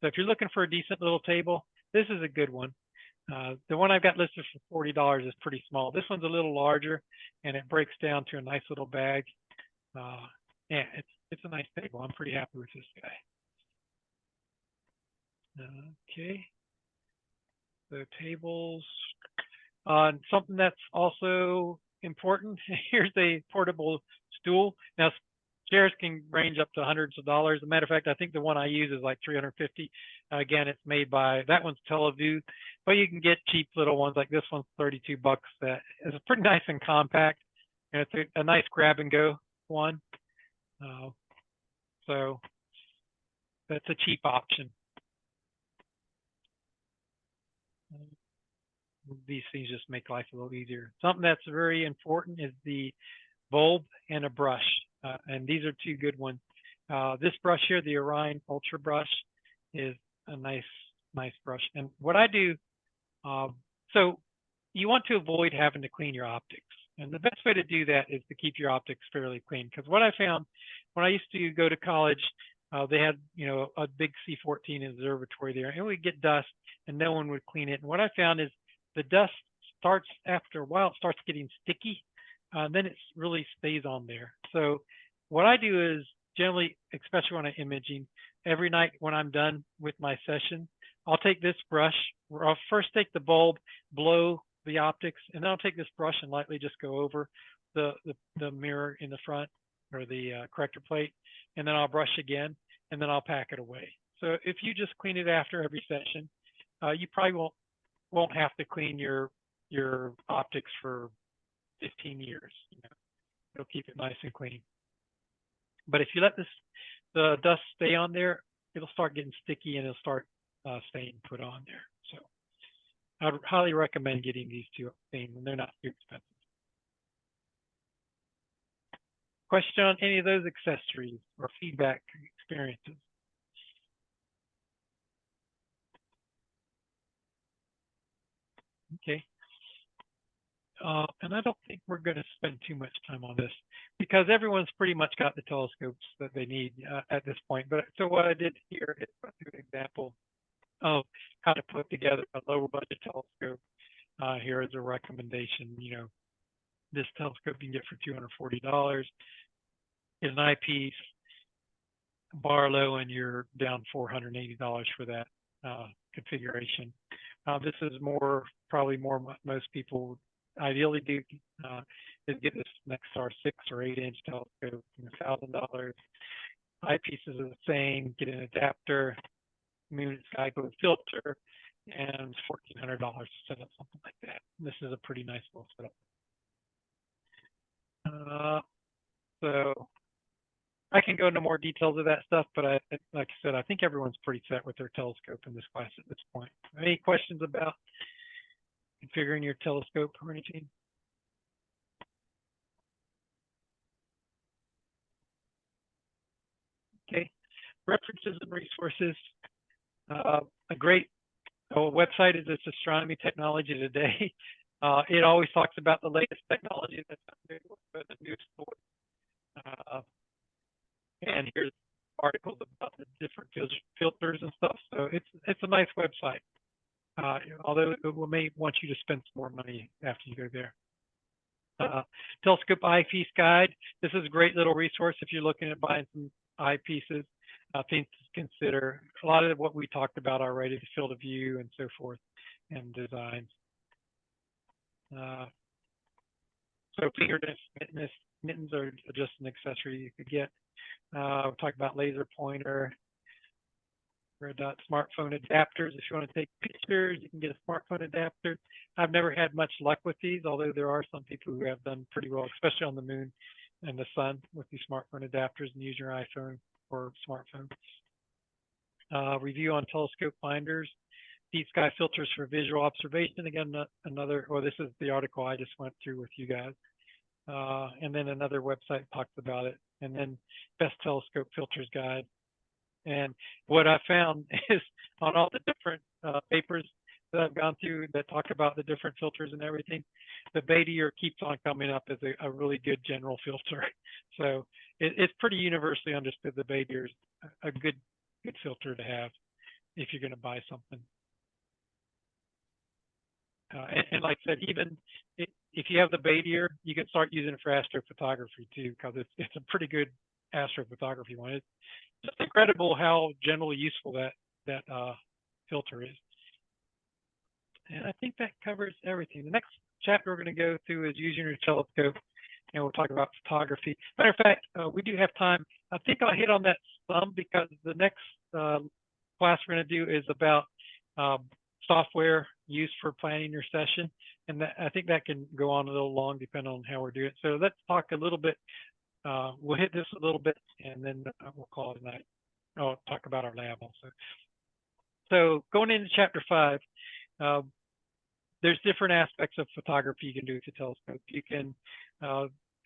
A: So if you're looking for a decent little table, this is a good one. The one I've got listed for $40 is pretty small. This one's a little larger, and it breaks down to a nice little bag. Yeah, it's a nice table. I'm pretty happy with this guy. Okay. So tables. Something that's also important. Here's a portable stool. Now, chairs can range up to hundreds of dollars. As a matter of fact, I think the one I use is like $350. Again, it's made by, that one's Teleview, but you can get cheap little ones like this one's $32. That is pretty nice and compact, and it's a nice grab and go one. So that's a cheap option. these things just make life a little easier. Something that's very important is the bulb and a brush, and these are two good ones. This brush here, the Orion Ultra brush, is a nice brush. And what I do, so you want to avoid having to clean your optics. And the best way to do that is to keep your optics fairly clean. Because what I found when I used to go to college, they had, a big C14 observatory there, and we'd get dust and no one would clean it. And what I found is the dust starts, after a while, it starts getting sticky. Then it really stays on there. So what I do is generally, especially when I'm imaging, every night when I'm done with my session, I'll take this brush, I'll first take the bulb, blow the optics, and then I'll take this brush and lightly just go over the mirror in the front, or the corrector plate, and then I'll brush again, and then I'll pack it away. So if you just clean it after every session, you probably won't have to clean your optics for 15 years. It'll keep it nice and clean. But if you let the dust stay on there, it'll start getting sticky and it'll start staying put on there. So I'd highly recommend getting these two things, and they're not too expensive. Question on any of those accessories or feedback experiences? Okay. And I don't think we're going to spend too much time on this because everyone's pretty much got the telescopes that they need at this point. But so what I did here is an example of how to put together a lower budget telescope. Here is a recommendation. This telescope you can get for $240. Is an eyepiece, Barlow, and you're down $480 for that configuration. This is probably more most people ideally do is get this Nexstar 6 or 8-inch telescope, $1,000. Eyepieces are the same. Get an adapter, moon and sky glow filter, and $1,400 to set up something like that. And this is a pretty nice little setup. So I can go into more details of that stuff, but like I said, I think everyone's pretty set with their telescope in this class at this point. Any questions about configuring your telescope or anything? Okay, references and resources. A great website is this Astronomy Technology Today. It always talks about the latest technology that's the newest toys. And here's articles about the different filters and stuff. So it's a nice website. Although it may want you to spend some more money after you go there. Telescope Eyepiece Guide. This is a great little resource if you're looking at buying some eyepieces. Things to consider. A lot of what we talked about already, the field of view and so forth, and designs. So fingertips, mittens are just an accessory you could get. We'll talk about laser pointer, red dot smartphone adapters. If you want to take pictures, you can get a smartphone adapter. I've never had much luck with these, although there are some people who have done pretty well, especially on the moon and the sun with these smartphone adapters, and use your iPhone or smartphone. Review on telescope finders. Deep sky filters for visual observation. Again, this is the article I just went through with you guys. And then another website talks about it. And then best telescope filters guide. And what I found is on all the different papers that I've gone through that talk about the different filters and everything, the Badier keeps on coming up as a really good general filter. So it's pretty universally understood the Badier is a good filter to have if you're going to buy something. And like I said, even if you have the Badier, you can start using it for astrophotography too, because it's a pretty good astrophotography one. It's just incredible how generally useful that filter is. And I think that covers everything. The next chapter we're going to go through is using your telescope, and we'll talk about photography. Matter of fact, we do have time. I think I'll hit on that some because the next class we're going to do is about software used for planning your session. And I think that can go on a little long depending on how we're doing it. So let's talk a little bit. We'll hit this a little bit, and then we'll call it a night. I'll talk about our lab also. So going into chapter 5, there's different aspects of photography you can do with the telescope. You can,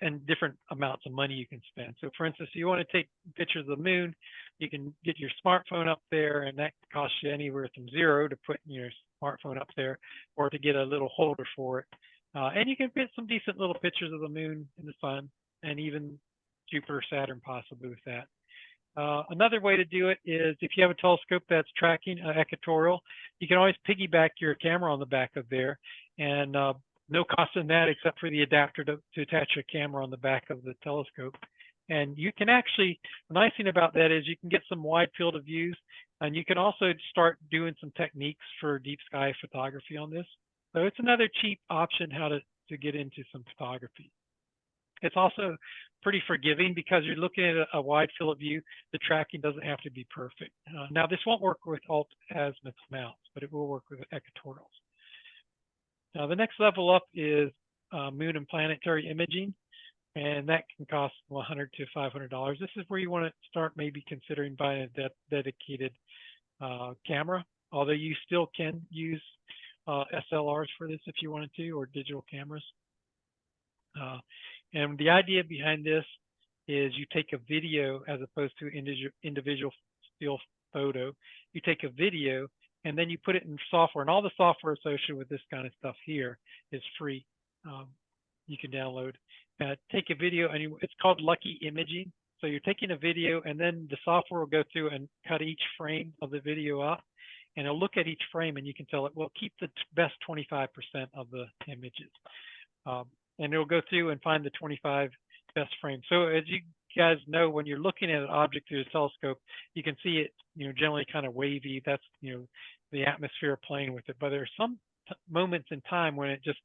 A: and different amounts of money you can spend. So for instance, you want to take pictures of the moon, you can get your smartphone up there, and that costs you anywhere from $0 to put your smartphone up there, or to get a little holder for it. And you can get some decent little pictures of the moon and the sun, and even Jupiter, Saturn possibly with that. Another way to do it is if you have a telescope that's tracking equatorial, you can always piggyback your camera on the back of there, and no cost in that except for the adapter to attach a camera on the back of the telescope. And you can actually, the nice thing about that is you can get some wide field of views, and you can also start doing some techniques for deep sky photography on this. So it's another cheap option how to get into some photography. It's also pretty forgiving because you're looking at a wide field of view. The tracking doesn't have to be perfect. Now, this won't work with alt-azimuth mounts, but it will work with equatorials. Now, the next level up is moon and planetary imaging, and that can cost $100 to $500. This is where you want to start maybe considering buying a dedicated camera, although you still can use SLRs for this if you wanted to, or digital cameras. And the idea behind this is you take a video as opposed to individual still photo. You take a video and then you put it in software, and all the software associated with this kind of stuff here is free. You can download. Take a video, and it's called Lucky Imaging. So you're taking a video, and then the software will go through and cut each frame of the video up, and it'll look at each frame, and you can tell it, well, keep the best 25% of the images. And it'll go through and find the 25 best frames. So as you guys know, when you're looking at an object through a telescope, you can see it, generally kind of wavy. That's, the atmosphere playing with it. But there are some moments in time when it just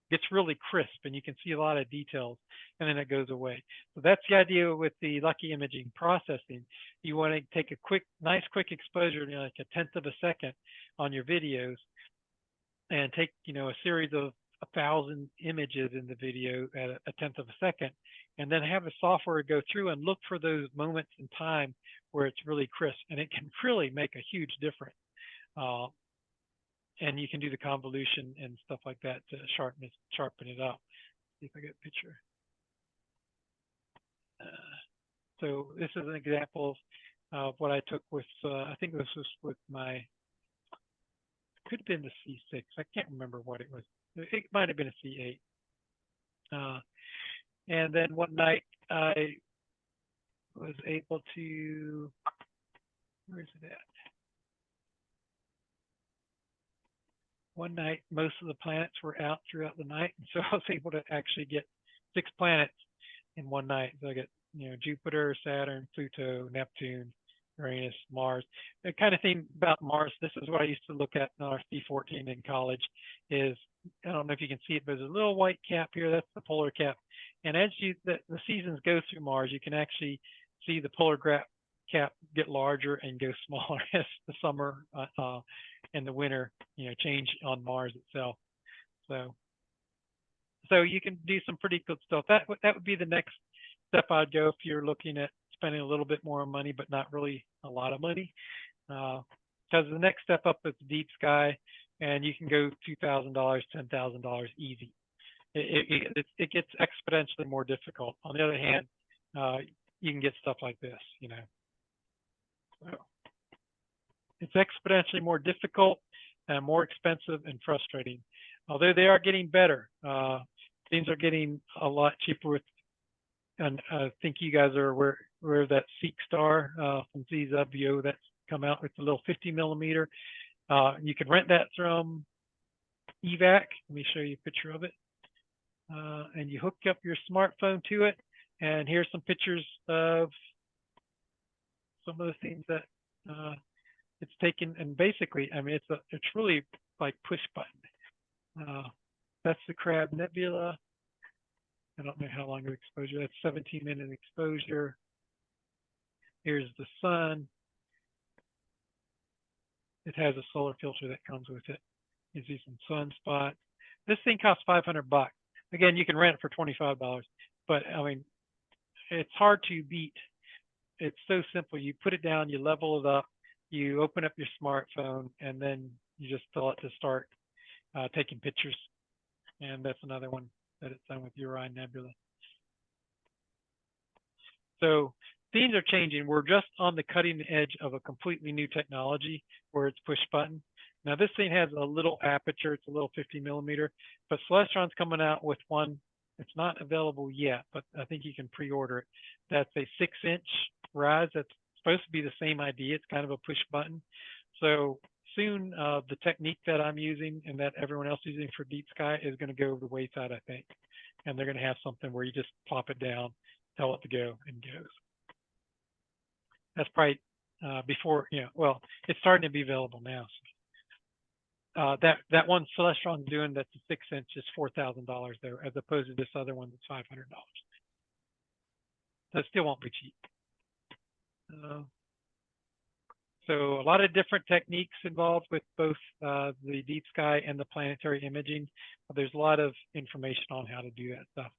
A: gets really crisp and you can see a lot of details, and then it goes away. So that's the idea with the Lucky Imaging processing. You want to take a nice quick exposure, like a 1/10 of a second on your videos, and take, a series of 1,000 images in the video at a 1/10 of a second, and then have the software go through and look for those moments in time where it's really crisp, and it can really make a huge difference. And you can do the convolution and stuff like that to sharpen it up. See if I get a picture. So this is an example of what I took with, I think this was with my, could have been the C6. I can't remember what it was. It might have been a C8. And then one night I was able to, where is it at? One night, most of the planets were out throughout the night, and so I was able to actually get 6 planets in one night. So I get, Jupiter, Saturn, Pluto, Neptune, Uranus, Mars. The kind of thing about Mars, this is what I used to look at in our C14 in college, is, I don't know if you can see it, but there's a little white cap here. That's the polar cap. And as the seasons go through Mars, you can actually see the polar cap get larger and go smaller as the summer and the winter, change on Mars itself. So you can do some pretty cool stuff. That would be the next step I'd go if you're looking at spending a little bit more money, but not really a lot of money. Because the next step up is deep sky, and you can go $2,000, $10,000 easy. It gets exponentially more difficult. On the other hand, you can get stuff like this, So it's exponentially more difficult and more expensive and frustrating. Although they are getting better, things are getting a lot cheaper. And I think you guys are aware of that Seek Star from ZWO that's come out with a little 50 millimeter. You can rent that from EVAC. Let me show you a picture of it. And you hook up your smartphone to it. And here's some pictures of some of the things that it's taken. And basically, I mean, it's really like push button. That's the Crab Nebula. I don't know how long of exposure. That's 17-minute exposure. Here's the sun. It has a solar filter that comes with it. You see some sunspots. This thing costs $500. Again, you can rent it for $25, but I mean, it's hard to beat. It's so simple. You put it down, you level it up, you open up your smartphone, and then you just tell it to start taking pictures. And that's another one that it's done with Uri Nebula. So things are changing. We're just on the cutting edge of a completely new technology where it's push button. Now this thing has a little aperture. It's a little 50 millimeter, but Celestron's coming out with one. It's not available yet, but I think you can pre-order it. That's a 6-inch rise. That's supposed to be the same idea. It's kind of a push button. So soon the technique that I'm using and that everyone else is using for deep sky is going to go over the wayside, I think. And they're going to have something where you just plop it down, tell it to go, and goes. That's probably before, well, it's starting to be available now. So, that one Celestron's doing that's a 6-inch is $4,000 though, as opposed to this other one that's $500. So it still won't be cheap. So a lot of different techniques involved with both the deep sky and the planetary imaging. There's a lot of information on how to do that stuff.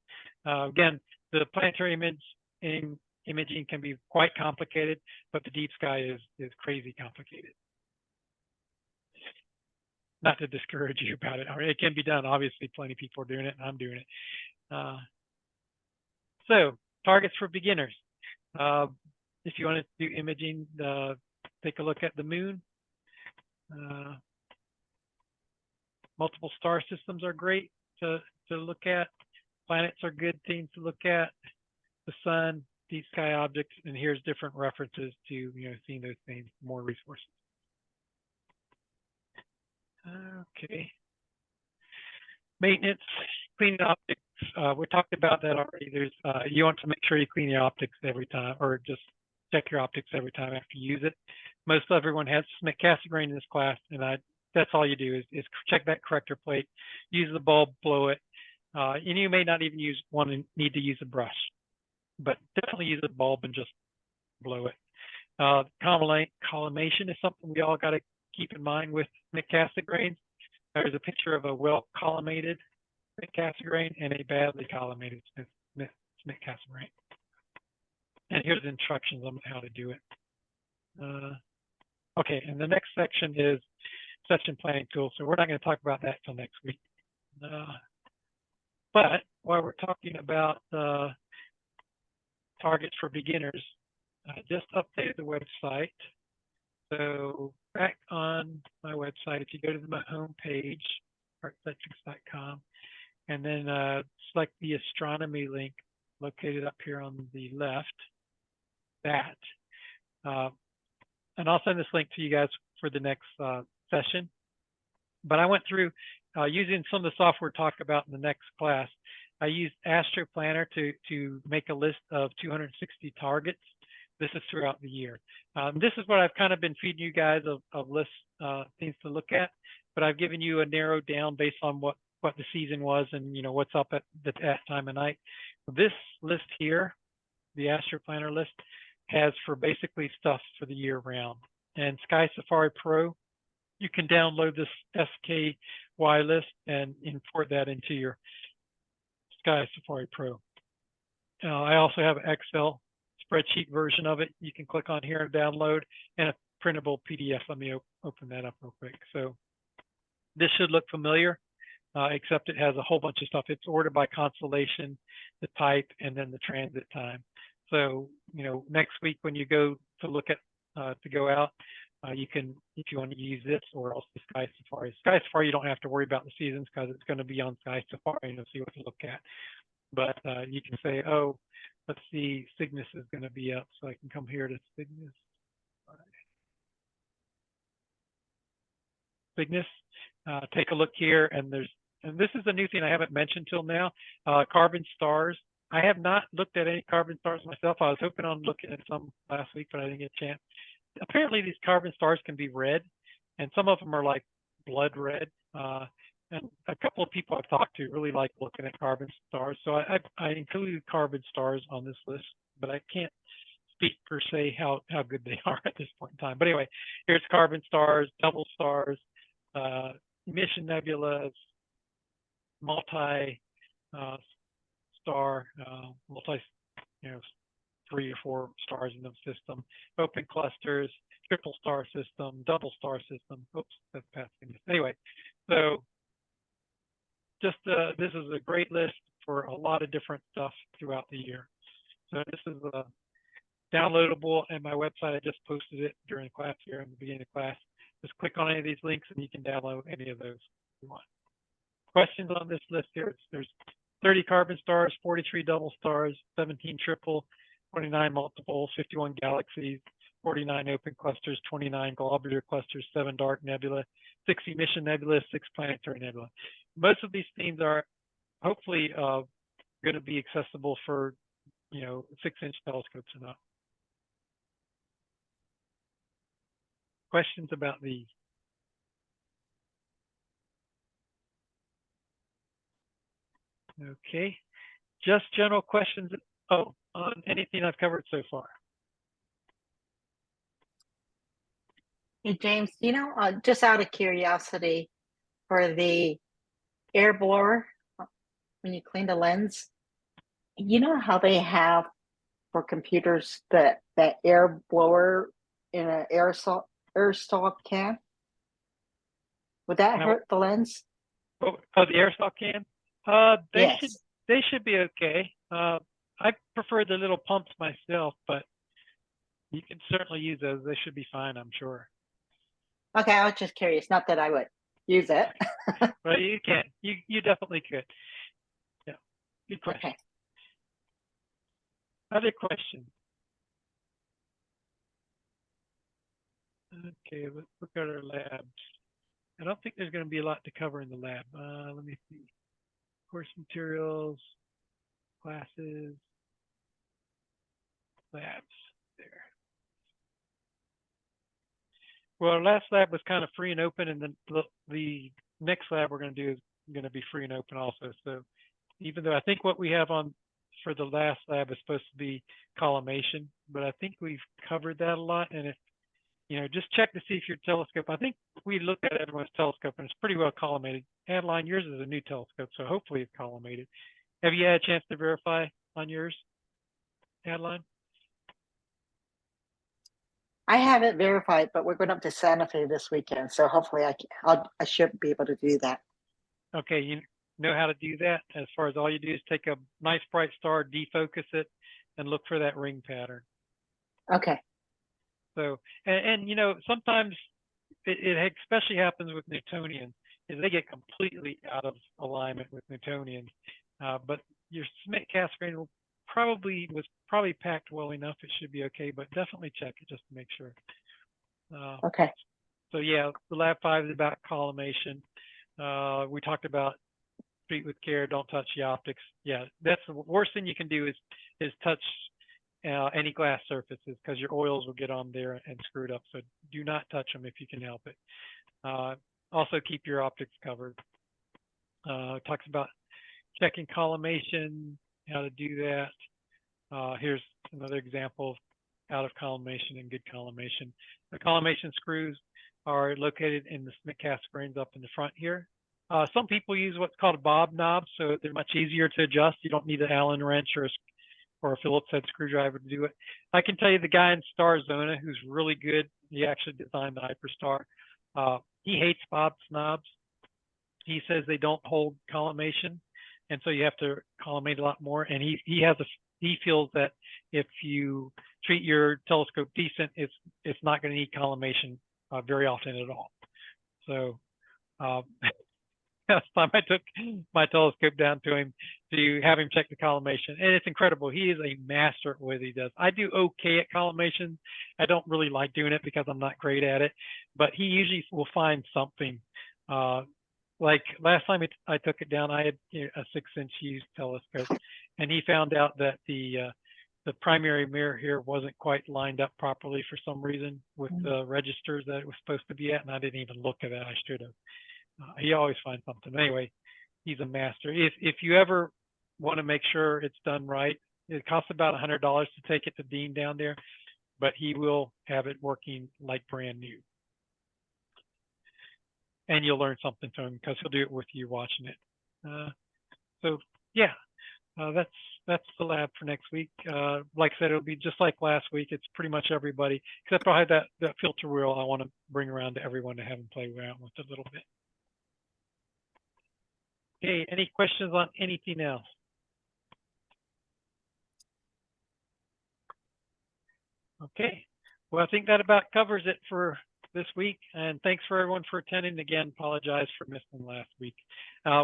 A: Again, the planetary imaging can be quite complicated, but the deep sky is crazy complicated. Not to discourage you about it. I mean, it can be done. Obviously, plenty of people are doing it, and I'm doing it. So targets for beginners. If you want to do imaging, take a look at the moon. Multiple star systems are great to look at. Planets are good things to look at. The sun, deep sky objects, and here's different references to seeing those things, more resources. Okay. Maintenance, cleaning optics. We talked about that already. There's you want to make sure you clean your optics every time, or just check your optics every time after you use it. Most everyone has Smith Cassegrain in this class, and that's all you do is check that corrector plate, use the bulb, blow it, and you may not even need to use a brush, but definitely use a bulb and just blow it. Collimation is something we all got to keep in mind with Smith Cassegrain. There's a picture of a well collimated Smith Cassegrain and a badly collimated Smith Cassegrain. And here's the instructions on how to do it. Okay, and the next section is session planning tools. So we're not going to talk about that till next week. But while we're talking about targets for beginners, I just updated the website. So back on my website, if you go to my home page, artmetrics.com, and then select the astronomy link located up here on the left, and I'll send this link to you guys for the next session. But I went through using some of the software talked about in the next class. I used Astro Planner to make a list of 260 targets. This is throughout the year. This is what I've kind of been feeding you guys of lists, things to look at, but I've given you a narrowed down based on what the season was and what's up at that time of night. This list here, the Astro Planner list, has for basically stuff for the year round. And Sky Safari Pro, you can download this SKY list and import that into your Sky Safari Pro. I also have an Excel spreadsheet version of it. You can click on here and download, and a printable PDF. Let me open that up real quick. So this should look familiar, except it has a whole bunch of stuff. It's ordered by constellation, the type, and then the transit time. So, next week when you go to look at, to go out, you can, if you want to use this or else the Sky Safari. Sky Safari, you don't have to worry about the seasons because it's going to be on Sky Safari and you'll see what to look at. But you can say, oh, let's see, Cygnus is going to be up. So I can come here to Cygnus. Cygnus, take a look here, and this is a new thing I haven't mentioned till now, carbon stars. I have not looked at any carbon stars myself. I was hoping on looking at some last week, but I didn't get a chance. Apparently these carbon stars can be red, and some of them are like blood red. And a couple of people I've talked to really like looking at carbon stars. So I included carbon stars on this list, but I can't speak per se how good they are at this point in time. But anyway, here's carbon stars, double stars, emission nebulas, multi star, 3 or 4 stars in the system, open clusters, triple star system, double star system. Oops, that's past. Anyway, so just this is a great list for a lot of different stuff throughout the year. So this is downloadable, and my website, I just posted it during class here in the beginning of class. Just click on any of these links and you can download any of those if you want. Questions on this list here? There's 30 carbon stars, 43 double stars, 17 triple, 29 multiple, 51 galaxies, 49 open clusters, 29 globular clusters, 7 dark nebula, 6 emission nebula, 6 planetary nebula. Most of these themes are hopefully going to be accessible for 6-inch telescopes or not. Questions about these? Okay, just general questions. Oh, on anything I've covered so far.
B: Hey, James, just out of curiosity, for the air blower, when you clean the lens, you know how they have for computers that air blower in an aerosol can? Would that hurt the lens?
A: Oh, the aerosol can? They should be okay. I prefer the little pumps myself, but you can certainly use those. They should be fine, I'm sure.
B: Okay, I was just curious. Not that I would use it.
A: But you can. You definitely could. Yeah. Good question.
B: Okay.
A: Other questions? Okay, let's look at our labs. I don't think there's going to be a lot to cover in the lab. Let me see. Course materials, classes, labs. There. Well, our last lab was kind of free and open, and then the next lab we're going to do is going to be free and open also. So even though I think what we have on for the last lab is supposed to be collimation, but I think we've covered that a lot. And if just check to see if your telescope, I think we looked at everyone's telescope and it's pretty well collimated. Adeline, yours is a new telescope, so hopefully it's collimated. Have you had a chance to verify on yours, Adeline?
B: I haven't verified, but we're going up to Santa Fe this weekend, so hopefully I should be able to do that.
A: Okay, you know how to do that? As far as all you do is take a nice bright star, defocus it, and look for that ring pattern.
B: Okay.
A: So, and sometimes it especially happens with Newtonians, is they get completely out of alignment with Newtonians. But your Schmidt cascade was probably packed well enough. It should be okay, but definitely check it just to make sure.
B: Okay.
A: So yeah, the lab 5 is about collimation. We talked about treat with care, don't touch the optics. Yeah, that's the worst thing you can do is touch any glass surfaces, because your oils will get on there and screw it up. So do not touch them if you can help it. Also keep your optics covered. Talks about checking collimation, how to do that. Here's another example of out of collimation and good collimation. The collimation screws are located in the Schmidt cascades up in the front here. Some people use what's called a bob knob, so they're much easier to adjust. You don't need an Allen wrench or a Phillips head screwdriver to do it. I can tell you the guy in Starzona who's really good, he actually designed the Hyperstar. He hates bob knobs. He says they don't hold collimation, and so you have to collimate a lot more. And he feels that if you treat your telescope decent, it's not going to need collimation very often at all. So last time I took my telescope down to him to have him check the collimation, and it's incredible. He is a master at what he does. I do okay at collimation. I don't really like doing it because I'm not great at it, but he usually will find something. Like last time I took it down, I had a 6-inch used telescope, and he found out that the primary mirror here wasn't quite lined up properly for some reason with the registers that it was supposed to be at, and I didn't even look at that. I should have. He always finds something. Anyway, he's a master. If you ever want to make sure it's done right, it costs about $100 to take it to Dean down there, but he will have it working like brand new. And you'll learn something from him because he'll do it with you watching it. So yeah, that's the lab for next week. Like I said, it'll be just like last week. It's pretty much everybody, except I have that filter wheel I want to bring around to everyone to have them play around with a little bit. Okay, any questions on anything else? Okay, well, I think that about covers it for this week. And thanks for everyone for attending. Again, apologize for missing last week.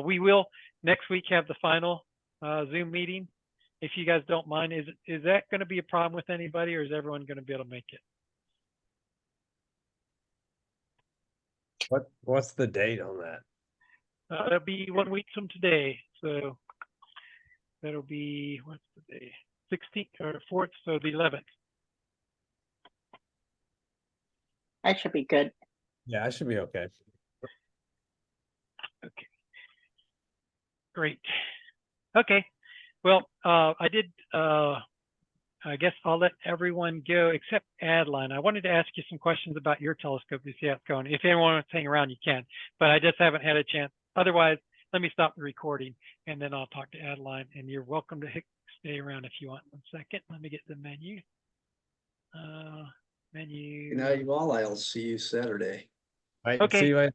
A: We will next week have the final Zoom meeting. If you guys don't mind, is that going to be a problem with anybody, or is everyone going to be able to make it?
D: What's the date on that?
A: It'll be 1 week from today. So that'll be, what's the day? 16th or 4th, so the 11th.
B: That should be good.
D: Yeah, I should be okay.
A: Okay. Great. Okay. Well, I did, I guess I'll let everyone go except Adeline. I wanted to ask you some questions about your telescope to see how it's going. If anyone wants to hang around, you can, but I just haven't had a chance. Otherwise, let me stop the recording and then I'll talk to Adeline, and you're welcome to stay around if you want. 1 second. Let me get the menu. Menu.
C: Good night, you all. I'll see you Saturday.
D: Right,
A: Okay.
D: see you later.